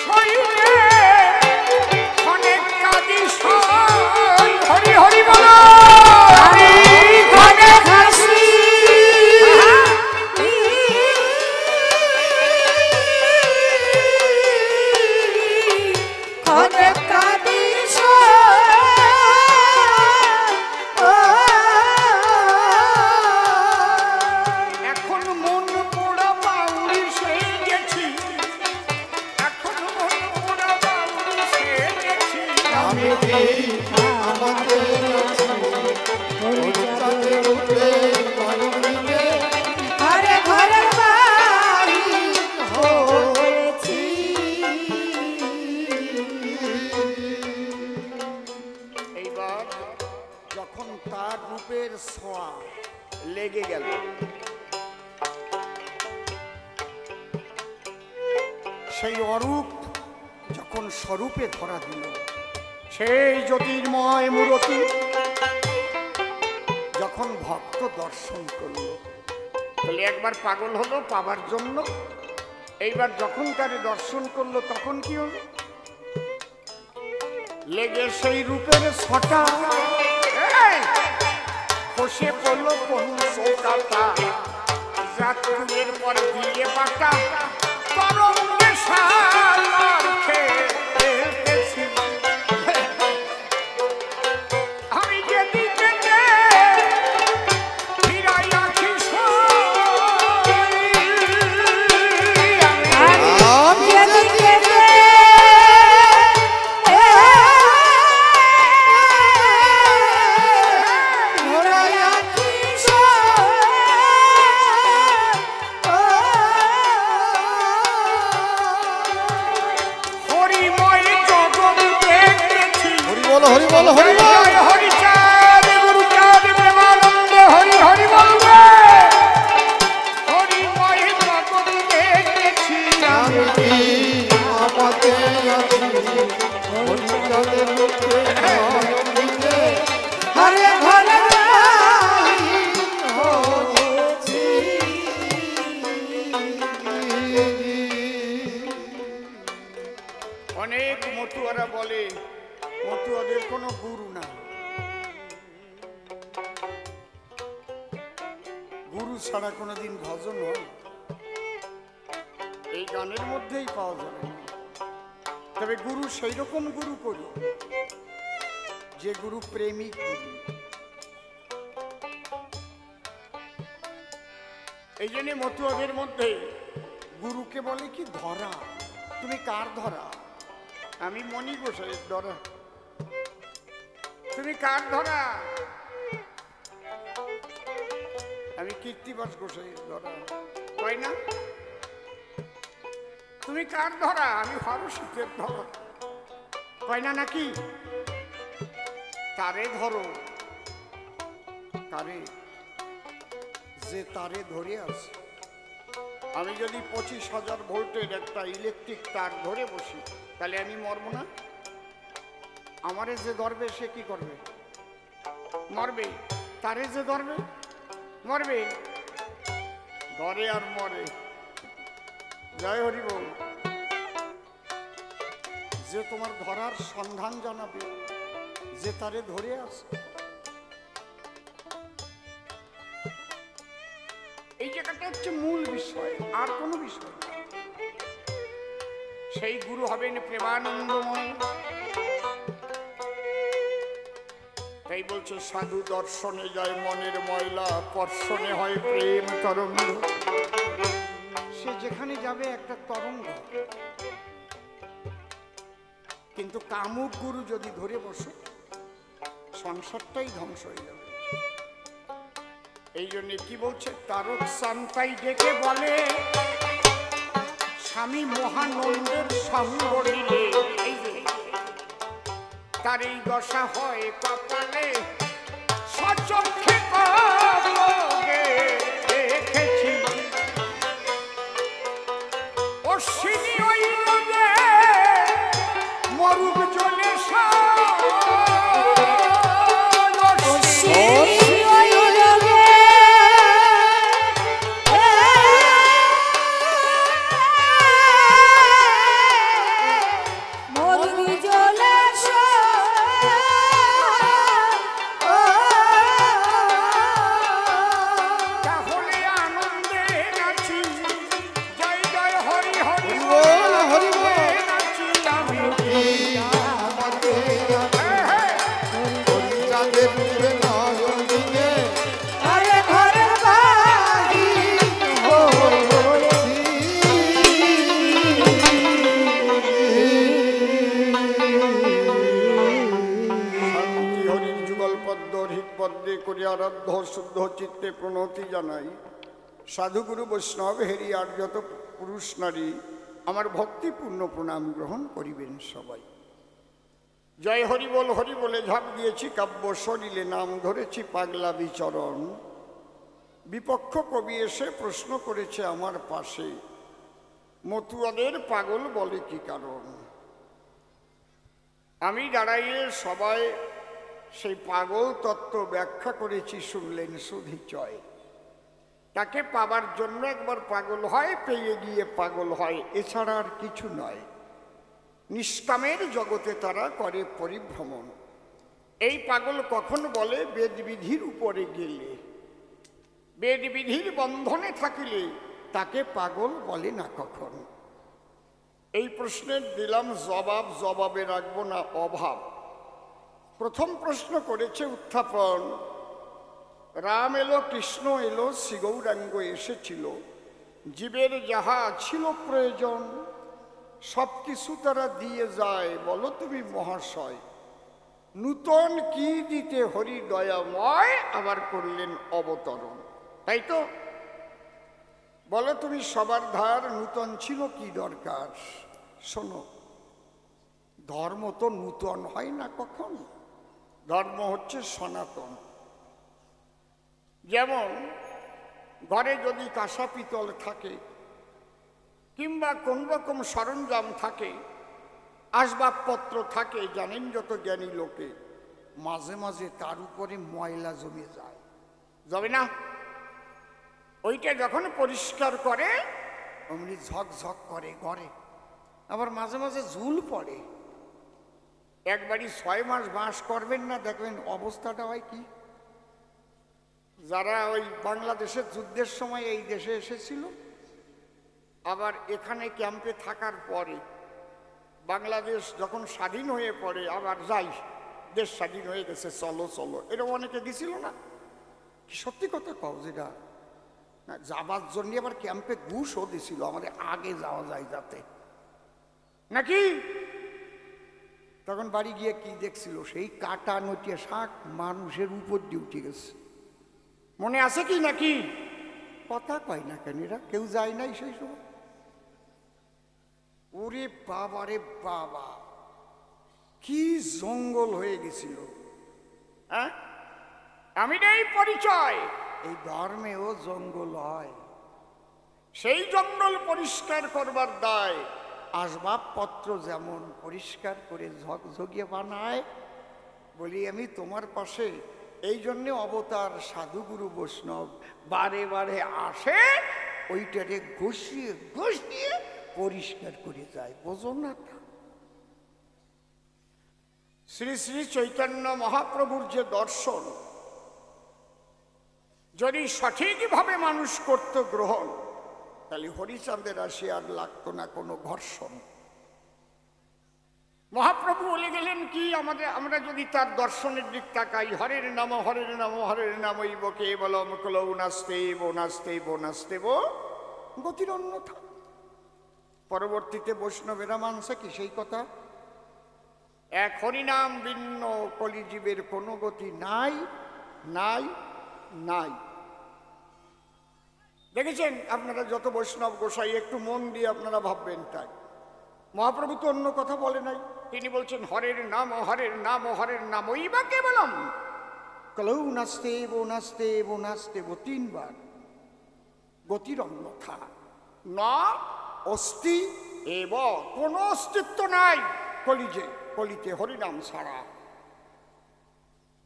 শরীরে ক্ষণে কাঁদি সই। হরি হরি বলো। আমি ক্ষণে খাসি ক্ষণে কাঁদি লেগে গেল। সেই অরূপ যখন স্বরূপে ধরা দিল, সেই জ্যোতির্ময় মূরতি যখন ভক্ত দর্শন করল, তাহলে একবার পাগল হলো পাবার জন্য, এইবার যখন তারে দর্শন করলো তখন কি হলো, লেগে সেই রূপের ছটা খসে পড়লো পঞ্চকাতা, জাতুলের পর দিয়ে পাতা তরঙ্গে সালার খেলতেছি। আমি যেদিকে ফিরাই আছি হরি বল হরি বল হরি চাঁদ গুরু চাঁদ প্রেমানন্দ হরি হরি বলবে। হরি ময় জগৎ দেখেছি আমি আমাতে আছি, হরি চাঁদের মুখে হরে ঘরে হয়েছি। অনেক মতুয়ারা বলে মতুয়াদের কোনো গুরু নাই, গুরু ছাড়া কোনোদিন ভজন হয় এই গানের মধ্যেই পাওয়া যাবে। তবে গুরু সেই রকম গুরু করি যে গুরু প্রেমিক গুরু। এই জন্য মতুয়াদের মধ্যে গুরুকে বলে কি ধরা। তুমি কার ধরা? আমি মণি গোসাইয়ের ধরা। তুমি কার ধরা? আমি কীর্তিবাস গোসাইয়ের ধরা। তাই না? তুমি কার ধরা? আমি হরশীতের ধরা। তাই না নাকি? তারে ধরো, কারে? যে তারে ধরে আছে। আমি যদি 25,000 ভোল্টের একটা ইলেকট্রিক তার ধরে বসি, তাহলে আমি মরবো না? আমারে যে ধরবে সে কি করবে? মরবে। তারে যে ধরবে মরবে। ধরে আর মরে। জয় হরি বল। যে তোমার ধরার সন্ধান জানাবে, যে তারে ধরে আছে। এই জায়গাটা হচ্ছে মূল বিষয়, আর কোনো বিষয় না। সেই গুরু হবেন প্রেমানন্দময়। তাই বলছে সাধু দর্শনে যায় মনের ময়লা, পর্শনে হয় প্রেম তরঙ্গ। সে যেখানে যাবে একটা তরঙ্গ। কিন্তু কামুক গুরু যদি ধরে বসে, সংসারটাই ধ্বংস হয়ে যাবে। এই জন্য কি বলছে, তারক শান্তাই ডেকে বলে স্বামী মহানন্দের সঙ্গ নিলে, এই যে তার এই দশা হয় কপালে, সচক্ষে দেখেছি অশ্বিনী ওই নদে মরুক জলে আরাধ্য শুদ্ধ চিত্তে প্রণতি জানাই। সাধুগুরু বৈষ্ণব হেরিয়ার যত পুরুষ নারী আমার ভক্তিপূর্ণ প্রণাম গ্রহণ করিবেন সবাই। জয় হরি বল। হরি বলে ঝাঁপ দিয়েছি কাব্য শরীরে, নাম ধরেছি পাগলা বিচরণ। বিপক্ষ কবি এসে প্রশ্ন করেছে আমার পাশে, মতুয়াদের পাগল বলে কি কারণ? আমি দাঁড়াইয়ে সবাই সেই পাগল তত্ত্ব ব্যাখ্যা করেছি, শুনলেন সুধিচয়। তাকে পাবার জন্য একবার পাগল হয়, পেয়ে গিয়ে পাগল হয়, এছাড়া আর কিছু নয়। নিষ্কামের জগতে তারা করে পরিভ্রমণ। এই পাগল কখন বলে? বেদবিধির উপরে গেলে, বেদবিধির বন্ধনে থাকিলে তাকে পাগল বলে না কখন। এই প্রশ্নের দিলাম জবাব, জবাবে রাখবো না অভাব। প্রথম প্রশ্ন করেছে উত্থাপন, রাম এলো, কৃষ্ণ এলো, শ্রী গৌরাঙ্গ এসেছিল, জীবের যাহা ছিল প্রয়োজন সব কিছু তারা দিয়ে যায়, বলো তুমি মহাশয় নূতন কি দিতে হরি দয়াময় আবার করলেন অবতরণ। তাই তো বলো তুমি সবার ধার, নূতন ছিল কি দরকার? শোনো, ধর্ম তো নূতন হয় না কখন, ধর্ম হচ্ছে সনাতন। যেমন ঘরে যদি কাঁসা পিতল থাকে কিংবা কোন রকম সরঞ্জাম থাকে, আসবাবপত্র থাকে, জানেন যত জ্ঞানী লোকে, মাঝে মাঝে তার উপরে ময়লা জমে যায়, যাবে না? ওইটা যখন পরিষ্কার করে অমনি ঝকঝক করে ঘরে, আবার মাঝে মাঝে ঝুল পড়ে। একবারই 6 মাস বাস করবেন না, দেখবেন অবস্থাটা হয় কি। যারা ওই বাংলাদেশের যুদ্ধের সময় এই দেশে এসেছিল, আবার এখানে ক্যাম্পে থাকার পরে বাংলাদেশ যখন স্বাধীন হয়ে পড়ে, আবার যাই দেশ স্বাধীন হয়ে গেছে, চলো চলো, এরকম অনেকে গেছিল না? কি সত্যি কথা কও, যেটা না যাবার জন্য আবার ক্যাম্পে ঘুষও দিছিল, আমাদের আগে যাওয়া যায় যাতে নাকি। তখন বাড়ি গিয়ে কি দেখছিল, সেই কাটা নটিয়া শাক মানুষের উপর দিয়ে উঠে গেছে, মনে আছে কি নাকি? কথা কয় না কেন এরা, কেউ যায় নাই সেই সময়। ওরে বাবা রে বাবা, কি জঙ্গল হয়ে গেছিল। হ্যাঁ, আমি নেই পরিচয়। এই ধর্মেও জঙ্গল হয়, সেই জঙ্গল পরিষ্কার করবার দায় আসবাবপত্র যেমন পরিষ্কার করে ঝকঝকিয়ে বানায়, বলি আমি তোমার পাশে এই জন্যে অবতার সাধুগুরু বৈষ্ণব বারে বারে আসে, ওইটারে ঘষিয়ে ঘষিয়ে পরিষ্কার করে যায়, বোঝো না? শ্রী শ্রী চৈতন্য মহাপ্রভুর যে দর্শন যদি সঠিকভাবে মানুষ করত গ্রহণ, তাহলে হরিচাঁদের আসে আর লাগতো না কোনো ঘর্ষণ। মহাপ্রভু বলে গেলেন কি, আমরা যদি তার দর্শনের দিক তাকাই, হরের নাম হরের নাম হরের নাম ইব কেবলম কলৌ নাস্তেব নাস্তেব নাস্তেব গতির অন্যথা। পরবর্তীতে বৈষ্ণবেরা মানছে কি সেই কথা, এক হরিনাম ভিন্ন কলিজীবের কোনো গতি নাই নাই নাই। দেখেছেন আপনারা যত বৈষ্ণব গোসাই, একটু মন দিয়ে আপনারা ভাববেন তাই। মহাপ্রভু তো অন্য কথা বলে নাই, তিনি বলছেন হরের নাম হরের নাম হরের নাম ওই বা কেবলম কলৌ নাস্তেব নাস্তেব নাস্তেব, তিনবার। গতির অন্যথা না অস্তি এব, কোনো অস্তিত্ব নাই কলিতে হরিনাম ছাড়া।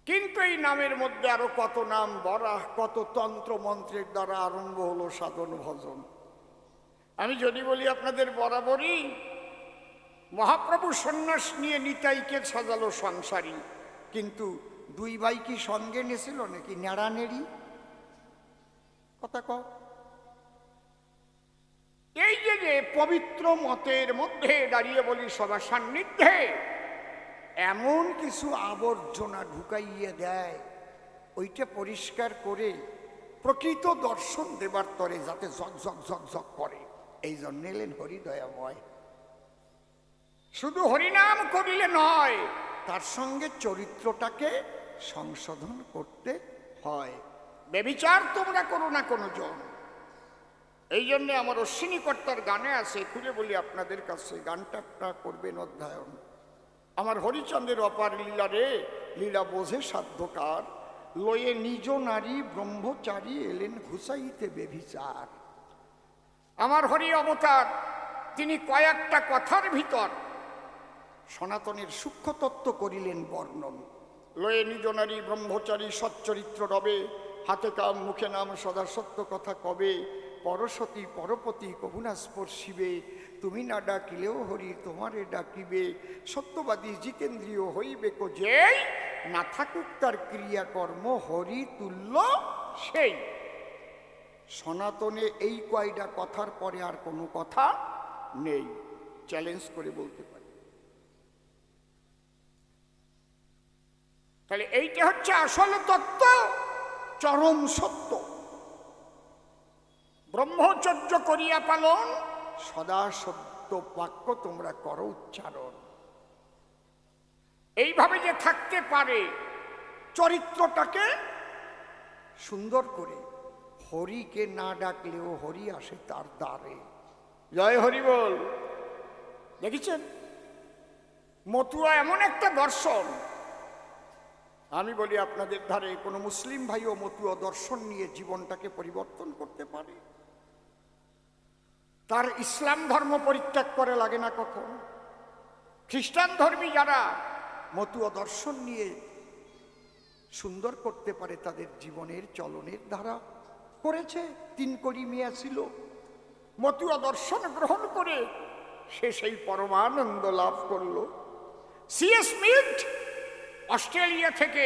কিন্তু এই নামের মধ্যে আরো কত নাম বরাহ, কত তন্ত্র মন্ত্রের দ্বারা আরম্ভ হলো সাধন ভজন। আমি যদি বলি আপনাদের বরাবরই মহাপ্রভু সন্ন্যাস নিয়ে নিতাইকে সাজালো সংসারী, কিন্তু দুই ভাই কি সঙ্গে নেছিল নাকি নেড়ানেড়ি? কথা কও। এই যে পবিত্র মতের মধ্যে দাঁড়িয়ে বলি সবার সান্নিধ্যে এমন কিছু আবর্জনা ঢুকাইয়ে দেয়, ওইটা পরিষ্কার করে প্রকৃত দর্শন দেবার তরে যাতে ঝকঝক ঝকঝক করে, এই জন্য এলেন হরিদয়াময়। শুধু হরিনাম করিলে নয়, তার সঙ্গে চরিত্রটাকে সংশোধন করতে হয়। বেবিচার তোমরা করো না কোনো জন। এই জন্যে আমার অশ্বিনী কর্তার গানে আছে, খুলে বলি আপনাদের কাছে, গানটা করবেন অধ্যয়ন। আমার হরিচন্দ্রের অপার লীলা রে, লীলা বোঝে সাধ্যকার, লয়ে নিজ নারী ব্রহ্মচারী এলেন ঘুষাইতে বেভিচার। আমার হরি অবতার, তিনি কয়েকটা কথার ভিতর সনাতনের সূক্ষ্ম তত্ত্ব করিলেন বর্ণন। লয়ে নিজ নারী ব্রহ্মচারী সচ্চরিত্র রবে, হাতে কাম মুখে নাম সদা সত্য কথা কবে, পরসতী পরপতি কবুনা স্পর্শিবে, তুমি না ডাকিলেও হরি তোমারে ডাকিবে, সত্যবাদী জিতেন্দ্রীয় হইবে কো যেই, না থাকুক তার ক্রিয়াকর্ম হরি তুল্য সেই। সনাতনে এই কয়টা কথার পরে আর কোনো কথা নেই, চ্যালেঞ্জ করে বলতে পারি। তাহলে এইটা হচ্ছে আসল তত্ত্ব, চরম সত্য। ব্রহ্মচর্য করিয়া পালন, সদা সত্য বাক্য তোমরা করো উচ্চারণ। এইভাবে যে থাকতে পারে, চরিত্রটাকে সুন্দর করে, হরিকে না ডাকলেও হরি আসে তার দ্বারে। জয় হরি বল। দেখেছেন মতুয়া এমন একটা দর্শন, আমি বলি আপনাদের ধারে কোনো মুসলিম ভাইও মতুয়া দর্শন নিয়ে জীবনটাকে পরিবর্তন করতে পারে? তার ইসলাম ধর্ম পরিত্যাগ করে লাগে না কখন? খ্রিস্টান ধর্মী যারা মতুয়া দর্শন নিয়ে সুন্দর করতে পারে তাদের জীবনের চলনের ধারা, করেছে। 3 কড়ি মিয়া ছিল, মতুয়া দর্শন গ্রহণ করে সে সেই পরমানন্দ লাভ করলো। সিএস স্মিথ অস্ট্রেলিয়া থেকে,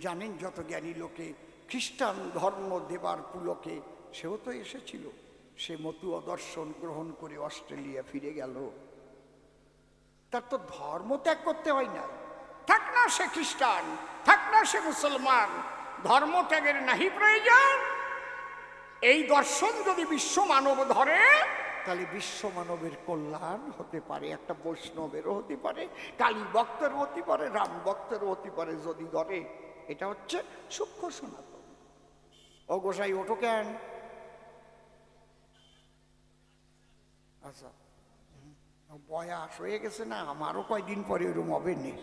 জানেন যত জ্ঞানী লোকে খ্রিস্টান ধর্ম দেবার পুলকে সেও তো এসেছিল, সে মতুয়া দর্শন গ্রহণ করে অস্ট্রেলিয়া ফিরে গেল। তার তো ধর্ম ত্যাগ করতে হয় না। থাক না সে খ্রিস্টান, থাক না সে মুসলমান, ধর্ম ত্যাগের নাহি প্রয়োজন। এই দর্শন যদি বিশ্ব মানব ধরে, তাহলে বিশ্ব মানবের কল্যাণ হতে পারে। একটা বৈষ্ণবেরও হতে পারে, কালী ভক্তেরও হতে পারে, রাম ভক্তেরও হতে পারে যদি ধরে। এটা হচ্ছে সূক্ষ্ম সনাতন। ও গোসাই ওঠো কেন? আচ্ছা, বয়স হয়ে গেছে না, আমারও কয়দিন পরে ওরকম হবে নেই।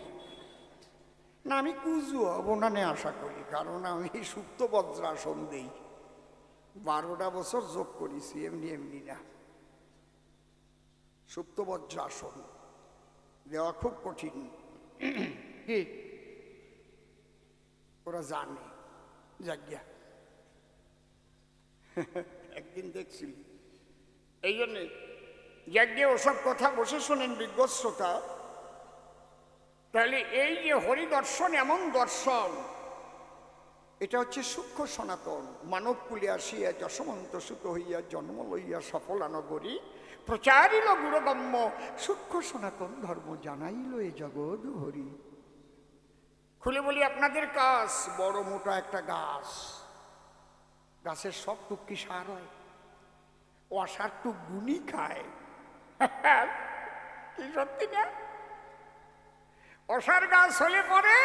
না, আমি কুজু হব না আশা করি, কারণ আমি সুপ্ত বজ্রাসন দেই, 12টা বছর যোগ করেছি, এমনি এমনি না। সুপ্ত বজ্রাসন দেওয়া খুব কঠিন। কি ওরা জানে যাজ্ঞা একদিন দেখছিলি, এই জন্যে যাজ্ঞে ওসব কথা বসে শোনেন বিজ্ঞ শ্রোতা। তাহলে এই যে হরিদর্শন এমন দর্শন, এটা হচ্ছে সূক্ষ্ম সনাতন। মানব কুলে আসিয়া যশমন্ত সুত হইয়া জন্ম লইয়া সফলানগরী প্রচারিল গুরুগম্য সূক্ষ্ম সনাতন ধর্ম জানাইল এ জগৎ হরি। খুলে বলি আপনাদের কাজ, বড় মোটা একটা গাছ, গাছের সব টুক কি সার হয়? অসার টুক গুনি খায়। কি সত্যি না? অসার গাছ হলে পরে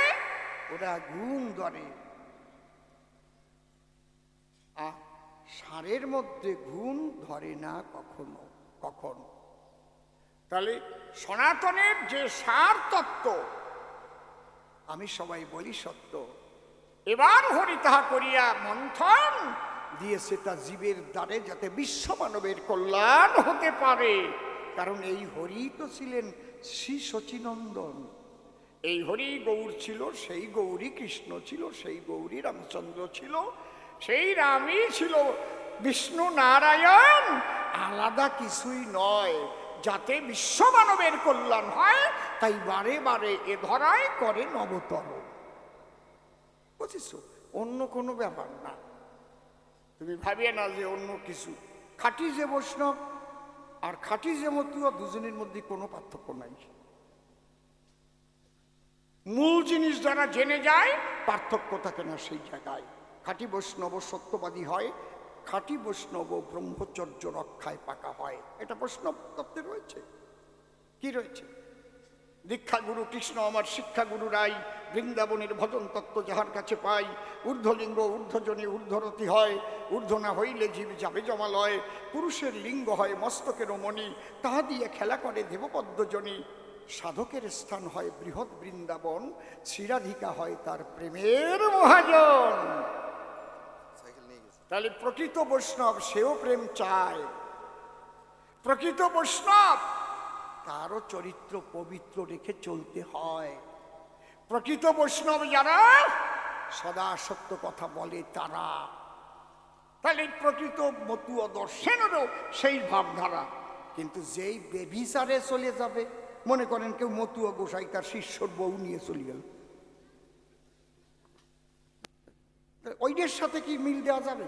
ওরা গুণ ধরে, সারের মধ্যে গুণ ধরে না কখনো কখনো। তাহলে সনাতনের যে সার তত্ত্ব, আমি সবাই বলি সত্য, এবার হরি তাহা করিয়া মন্থন দিয়েছে তা জীবের দ্বারে, যাতে বিশ্ব মানবের কল্যাণ হতে পারে। কারণ এই হরি তো ছিলেন শ্রী শচীনন্দন, এই হরি গৌর ছিল, সেই গৌরী কৃষ্ণ ছিল, সেই গৌরী রামচন্দ্র ছিল, সেই রামই ছিল বিষ্ণু নারায়ণ, আলাদা কিছুই নয়। যাতে বিশ্ব মানবের কল্যাণ হয়, তাই বারে বারে এ ধরায় করে নবতরণ। বুঝিস, অন্য কোনো ব্যাপার না। তুমি ভাবিয়ে না যে অন্য কিছু। খাঁটি যে বৈষ্ণব আর খাঁটি যে মতুয়া, দুজনের মধ্যে কোনো পার্থক্য নাই। মূল জিনিস যারা জেনে যায়, পার্থক্য থাকে না সেই জায়গায়। খাঁটি বৈষ্ণব সত্যবাদী হয়, খাঁটি বৈষ্ণব ব্রহ্মচর্য রক্ষায় পাকা হয়। এটা বৈষ্ণব তত্ত্বে রয়েছে। কি রয়েছে? দীক্ষা গুরু কৃষ্ণ আমার শিক্ষা গুরু রাই, বৃন্দাবনের ভজন তত্ত্ব যাহার কাছে পাই। ঊর্ধ্বলিঙ্গ ঊর্ধ্বজনে ঊর্ধ্বরতি হয়, ঊর্ধ্ব না হইলে জীব যাবে জমালয়। পুরুষের লিঙ্গ হয় মস্তকের মণি, তাহা দিয়ে খেলা করে দেবপদ্মজনী। সাধকের স্থান হয় বৃহৎ বৃন্দাবন, শ্রীরাধিকা হয় তার প্রেমের মহাজন। তাহলে প্রকৃত বৈষ্ণব সেও প্রেম চায়। প্রকৃত বৈষ্ণব তারও চরিত্র পবিত্র রেখে চলতে হয়। প্রকৃত বৈষ্ণব যারা সদা সত্য কথা বলে তারা। তাহলে প্রকৃত মতুয়া দর্শনেরও সেই ভাবধারা। কিন্তু যেই বেবিচারে চলে যাবে, মনে করেন কেউ মতুয়া গোসাই তার শিষ্যর বউ নিয়ে চলে গেল, ওইদের সাথে কি মিল দেওয়া যাবে?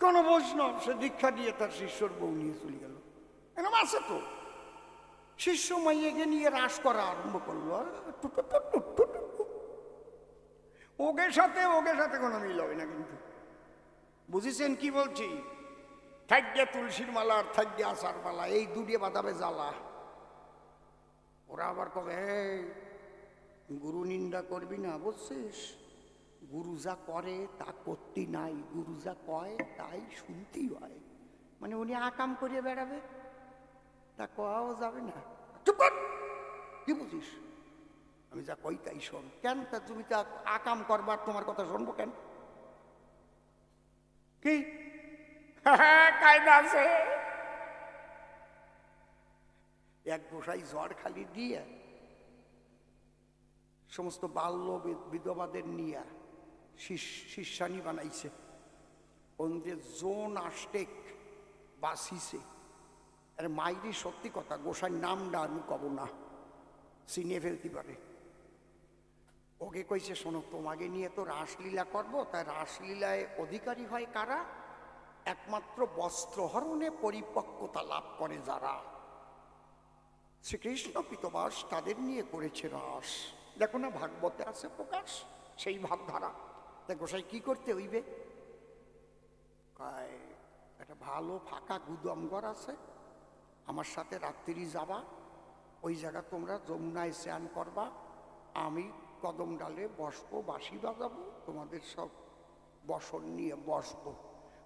কোন বৈষ্ণব সে দীক্ষা দিয়ে তার শিষ্যর বউ নিয়ে চলে গেল, এরকম আছে তো। শিষ্য মাইয়াকে নিয়ে রাস করা আরম্ভ করলো, ওকে সাথে কোনো মিল হবে না। কিন্তু বুঝেছেন কি বলছি? থাকবে তুলসীর মালা আর থাকবে আচার মালা, এই দুটিয়ে বাঁধাবে জ্বালা। ওরা আবার কবে গুরু নিন্দা করবি না, বুঝছিস? গুরু যা করে তা করতে নাই, গুরু যা কয় তাই শুনতেই হয়। মানে উনি আকাম করিয়ে বেড়াবে, তা কওয়াও যাবে না। চুপ কর, কি বুঝিস? আমি যা কই তাই শোন। কেন? তা তুমি তা আকাম করবার, তোমার কথা শুনবো কেন? কি কায়দা আছে? এক গোসাই ঝড় খালি দিয়ে সমস্ত বাল্য বিধবাদের নিয়ে শিষ্যানি বানাইছে। ওদের জোন আষ্টেক বাসিছে। আরে মাইরি সত্যি কথা, গোসাইর নামটা আমি কব না, চিনে ফেলতে পারে। ওকে কইছে, শোনো, তোমাকে নিয়ে তো রাসলীলা করবো, তাই রাসলীলায় অধিকারী হয় কারা? একমাত্র বস্ত্রহরণে পরিপক্কতা লাভ করে যারা। শ্রীকৃষ্ণ পিতবাস তাদের নিয়ে করেছে রাস। দেখো না, ভাগবতে আছে প্রকাশ সেই ভাবধারা। তা গোসাই কি করতে হইবে? একটা ভালো ফাঁকা গুদমঘর আছে, আমার সাথে রাত্রি যাবা, ওই জায়গা তোমরা যমুনায় স্নান করবা, আমি কদম ডালে বসবো, বাঁশি বাজাবো, তোমাদের সব বসন নিয়ে বসবো।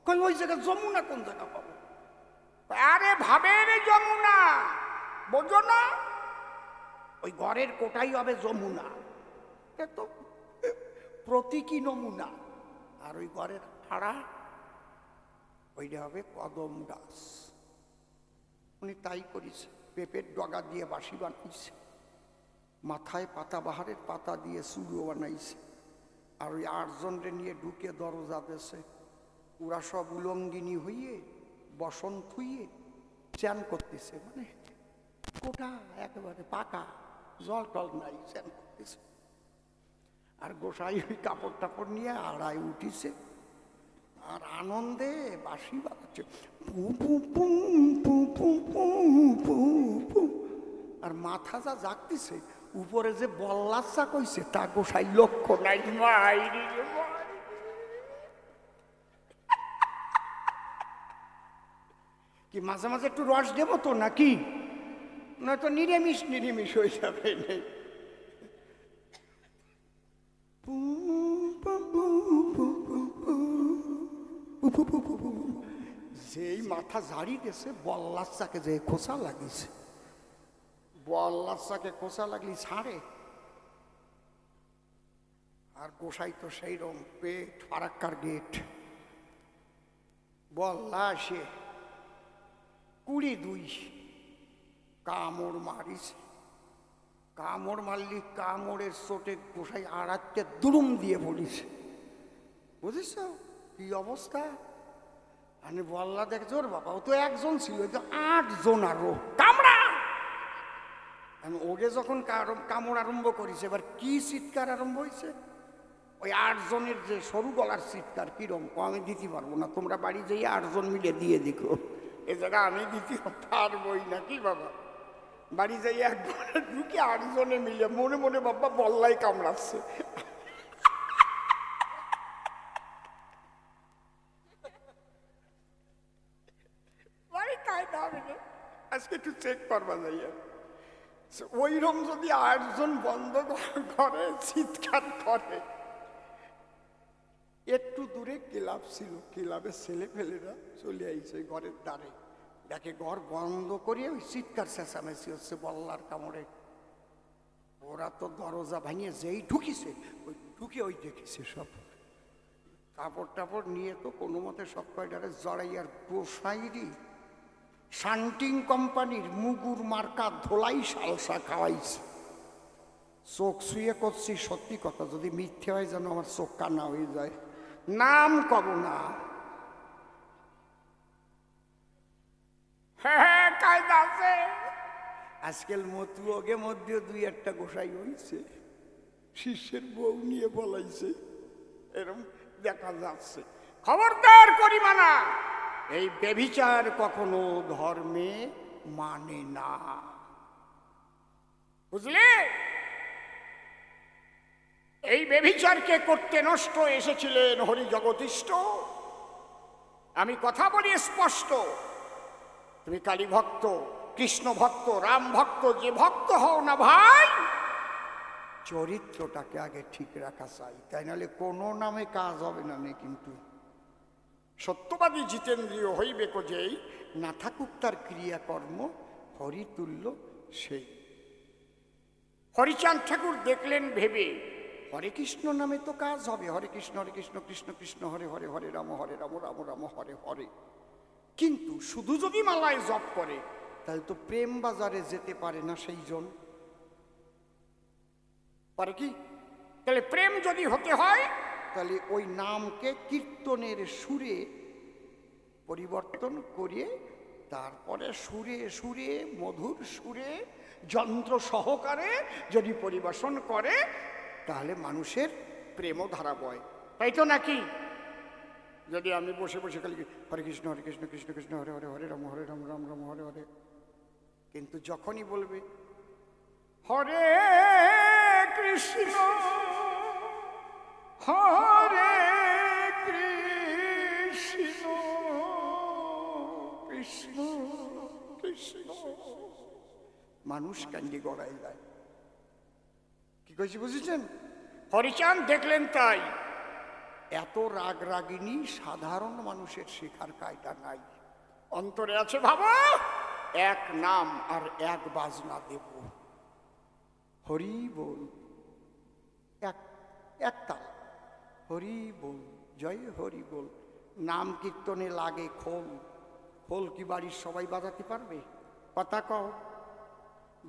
কই ওই জায়গা যমুনা কোন জায়গা পাবো? আরে ভাবের যমুনা, বোঝো না? ওই ঘরের কোটাই হবে যমুনা, এটা তো প্রতীকী নমুনা। আর ওই ঘরের আড়া ওইটা হবে কদম গাছ। উনি তাই করেছে, পেঁপের ডগা দিয়ে বাঁশি বানাইছে, মাথায় পাতাবাহারের পাতা দিয়ে চুড়ো বানাইছে, আর ওই 8 জনরে নিয়ে ঢুকে দরজা দেশে ওরা সব উলঙ্গিনী হইয়ে বসন্ত হইয়ে চ্যান করতেছে, মানে কোটা একেবারে পাকা, জল টল নাই, চ্যান করতেছে। আর গোসাই ওই কাপড় টাপড় নিয়ে আড়ায় উঠিছে আর আনন্দে বাঁশি বাজাচ্ছে, পু পু পু পু পু পু পু পু। আর মাথা যা জাগতেছে, উপরে যে বল্লাচ্ছা কইছে তা গোসাই লক্ষ্য নাই। মাইরি রে মাইরি। কি মাঝে মাঝে একটু রস দেবো তো নাকি? নয়তো নিরামিষ নিরামিষ হয়ে যাবে। যেই মাথা ঝাড়ি গেছে বল্লাচ্চাকে যে খোসা লাগিয়েছে, বল্লাচ্চাকে খোসা লাগলি ছাড়ে। আর গোসাই তো সেই রকম পেট ফারাক্কার গেট, বল্লা আসে 22 কামড় মারিস। কামড় মারলি, কামড়ের চোটে গোসাই আড়াতে দুরুম দিয়ে পড়িস। বুঝিস কি অবস্থা? আমি বল্লা দেখে জোর বাবা, ও তো একজন ছিল, তো 8 জন আরো কামড়া। আমি ওকে যখন কামড় আরম্ভ করেছে, এবার কি চিৎকার আরম্ভ হয়েছে, ওই 8 জনের যে সরু গলার চিৎকার কিরম, আমি দিতে পারবো না, তোমরা বাড়ি যাই 8 জন মিলে দিয়ে দেখো। এ জায়গা আমি দিতে পারবোই না। কি বাবা, বাড়ি যাই এক ঘরে ঢুকে 8 জনে মিলে মনে মনে বাবা বল্লাই কামড়াচ্ছে। আজকে একটু চেক করবা যাইয়া, ওইরকম যদি 8 জন বন্ধ ঘরে চিৎকার করে। একটু দূরে ক্লাব ছিল, ক্লাবের ছেলে ফেলেরা চলে আইছে ঘরের দ্বারে, দেখে ঘর বন্ধ করিয়ে ওই চিৎকার চেঁচামেচি হচ্ছে বল্লার কামড়ে। ওরা তো দরজা ভাঙিয়ে যেই ঢুকিছে, ওই ঢুকে ওই দেখেছে সব কাপড় টাপড় নিয়ে তো কোনো মতে সব কয়টারে জড়াই। আর গোসাইরি শান্টিং কোম্পানির মুগুর মার্কা ধোলাই সালসা খাওয়াইছে। চোখ শুয়ে করছি, সত্যি কথা, যদি মিথ্যে হয় যেন আমার চোখ কান্না হয়ে যায়, নাম কব না। হ্যাঁ কায়দা আছে। আজকাল মতু ওগে মধ্যে 2-1টা গোসাই হয়েছে, শিষ্যের বউ নিয়ে বলাইছে, এরকম দেখা যাচ্ছে। খবরদার করি মানা, এই ব্যভিচার কখনো ধর্মে মানে না, বুঝলে? এই ব্যভিচারকে করতে নষ্ট এসেছিলেন হরি জগদীষ্ট। আমি কথা বলি স্পষ্ট, তুমি কালী ভক্ত, কৃষ্ণ ভক্ত, রাম ভক্ত, যে ভক্ত হও না ভাই, চরিত্রটাকে আগে ঠিক রাখা চাই, তাই নাহলে কোনো নামে কাজ হবে না। কিন্তু সত্যবাদী জিতেন্দ্রীয় হইবে যেই, না থাকুক তার ক্রিয়াকর্ম হরিতুল্য সেই। হরিচাঁদ ঠাকুর দেখলেন ভেবে, হরে কৃষ্ণ নামে তো কাজ হবে, হরে কৃষ্ণ কৃষ্ণ কৃষ্ণ হরে হরে, হরে রাম রাম রাম হরে হরে। কিন্তু শুধু যদি মালায় জপ করে, তাহলে তো প্রেম বাজারে যেতে পারে না সেই জন, পারে কি? তাহলে প্রেম যদি হতে হয়, তাহলে ওই নামকে কীর্তনের সুরে পরিবর্তন করিয়ে তারপরে সুরে সুরে মধুর সুরে যন্ত্র সহকারে যদি পরিবেশন করে, তাহলে মানুষের প্রেমও ধারা বয়, তাই তো নাকি? যদি আমি বসে বসে খালি হরে কৃষ্ণ কৃষ্ণ কৃষ্ণ হরে হরে, হরে রাম রাম রাম হরে হরে, কিন্তু যখনই বলবে হরে কৃষ্ণ হরে কৃষ্ণ কৃষ্ণ কৃষ্ণ, মানুষ কান্দি গড়াই যায়। কি কইছি বুঝেছেন? হরিচাঁদ দেখলেন তাই, এত রাগ রাগিনী সাধারণ মানুষের শেখার কায়দা নাই। অন্তরে আছে ভাবো, এক নাম আর এক বাজনা দেব, হরি বল, এক তাল, হরি বল, জয় হরি বল। নাম কীর্তনে লাগে খোল, খোল কি বাড়ির সবাই বাজাতে পারবে? কথা কও।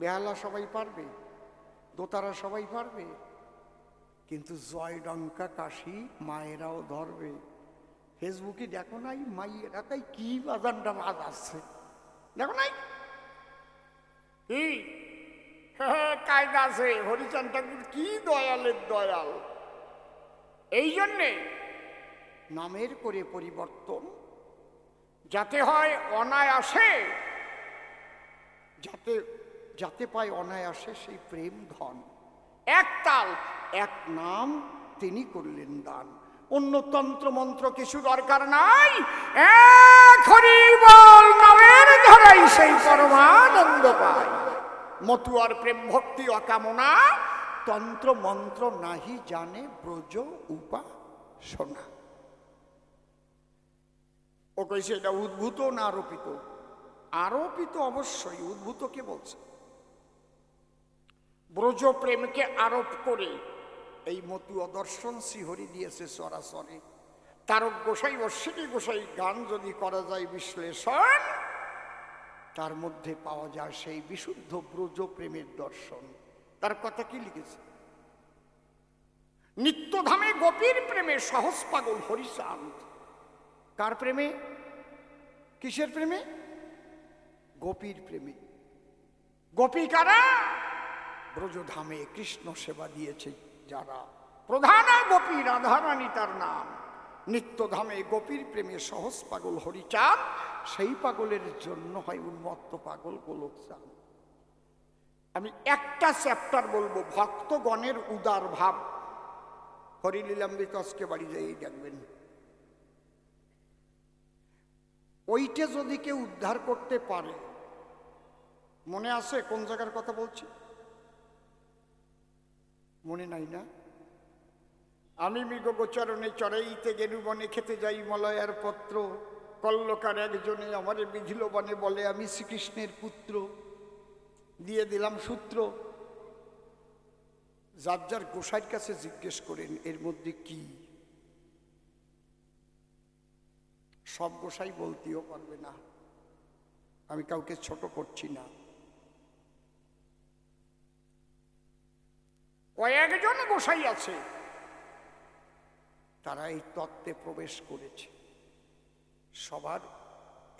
বেহালা সবাই পারবে, দোতারা সবাই পারবে, কিন্তু জয় ডঙ্কা কাশি মায়েরাও ধরবে। ফেসবুকে দেখো নাই মাইয়েরা তাই কি বাজানটা বাজাচ্ছে, দেখো নাই কি কায়দা আছে। হরিচাঁদ ঠাকুর কি দয়ালের দয়াল। এই জন্যে নামের করে পরিবর্তন যাতে হয় অনায়াসে, যাতে যাতে পায় অনায়াসে সেই প্রেম ধন। এক তাল এক নাম তিনি করলেন দান, অন্য তন্ত্র মন্ত্র কিছু দরকার নাই। এক হরি বল নামের ধরাই সেই পরমানন্দ পায়। মতুয়ার প্রেম ভক্তি অকামনা, তন্ত্র মন্ত্র নাহি জানে ব্রজ উপাসনা। ও কইছে এটা উদ্ভূত না আরোপিত? আরোপিত অবশ্যই, উদ্ভূত কে বলছে? ব্রজ প্রেমকে আরোপ করে এই মতুয়া দর্শন শ্রীহরি দিয়েছে সরাসরি। তারক গোসাই অশ্বিনী গোসাই গান যদি করা যায় বিশ্লেষণ, তার মধ্যে পাওয়া যায় সেই বিশুদ্ধ ব্রজ প্রেমের দর্শন। তার কথা কি লিখেছে? নিত্যধামে গোপীর প্রেমে সহজ পাগল হরিচাঁদ। কার প্রেমে? কিসের প্রেমে? গোপীর প্রেমে। গোপী কারা? ব্রজধামে কৃষ্ণ সেবা দিয়েছে যারা, প্রধান গোপী রাধারানী তার নাম। নিত্যধামে গোপীর প্রেমে সহজ পাগল হরিচাঁদ, সেই পাগলের জন্য হয় উন্মত্ত পাগল গোলক চাঁদ। আমি একটা চ্যাপ্টার বলবো, ভক্তগণের উদার ভাব। হরিলীলামৃত আজকে বাড়ি যাই দেখবেন। ওইটা যদি কেউ উদ্ধার করতে পারে, মনে আছে কোন জায়গার কথা বলছি? মনে নাই না? আমি মৃগ গোচরণে চড়াইতে গেরু বনে খেতে যাই মলয়ার পত্র, কল্লকার একজনে আমারে বিধিল বনে বলে আমি শ্রীকৃষ্ণের পুত্র। দিয়ে দিলাম সূত্র। যার যার গোসাইয়ের কাছে জিজ্ঞেস করেন এর মধ্যে কি। সব গোসাই বলতেও পারবে না, আমি কাউকে ছোট করছি না। কয়েকজন গোসাই আছে তারা এই তত্ত্বে প্রবেশ করেছে। সবার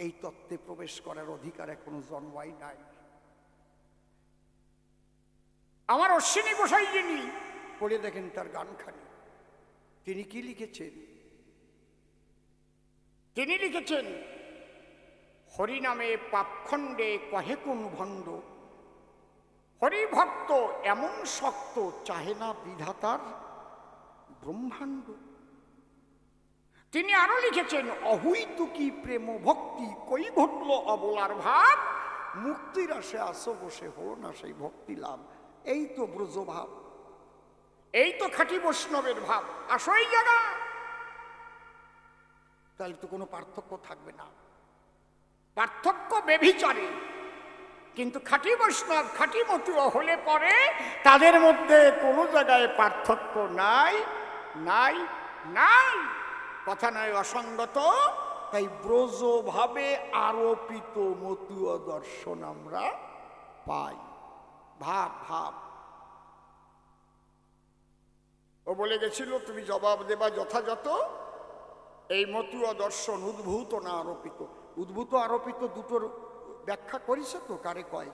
এই তত্ত্বে প্রবেশ করার অধিকার এখনো জন্মাই নাই। আমার অশ্বিনী গোসাই যিনি, পড়ে দেখেন তার গানখানি। তিনি কি লিখেছেন? তিনি লিখেছেন, হরিনামে পাপখণ্ডে কহে কোন ভণ্ড, হরিভক্ত এমন শক্ত চাহে না বিধাতার ব্রহ্মাণ্ড। তিনি আরো লিখেছেন, অহৈতুকী প্রেম ভক্তি কই ঘটল অবলার ভাব, মুক্তির আসে আসো বসে হলো না সেই ভক্তি লাভ। এই তো ব্রজ ভাব, এই তো খাঁটি বৈষ্ণবের ভাব। আসো এই জায়গা, তাহলে তো কোনো পার্থক্য থাকবে না। পার্থক্য বেভিচারে, কিন্তু খাঁটি বৈষ্ণব খাঁটি মতুয়া হলে পরে তাদের মধ্যে কোনো জায়গায় পার্থক্য নাই, নাই, নাই। কথা নয় অসঙ্গত। তাই ব্রজ ভাবে আরোপিত মতুয়া দর্শন আমরা পাই। ভাব ভাব। ও বলে গেছিল তুমি জবাব দেবা যথাযথ। এই মতুয়া দর্শন উদ্ভূত না আরোপিত? উদ্ভূত আরোপিত দুটোর ব্যাখ্যা করেছে তো, কারে কয়?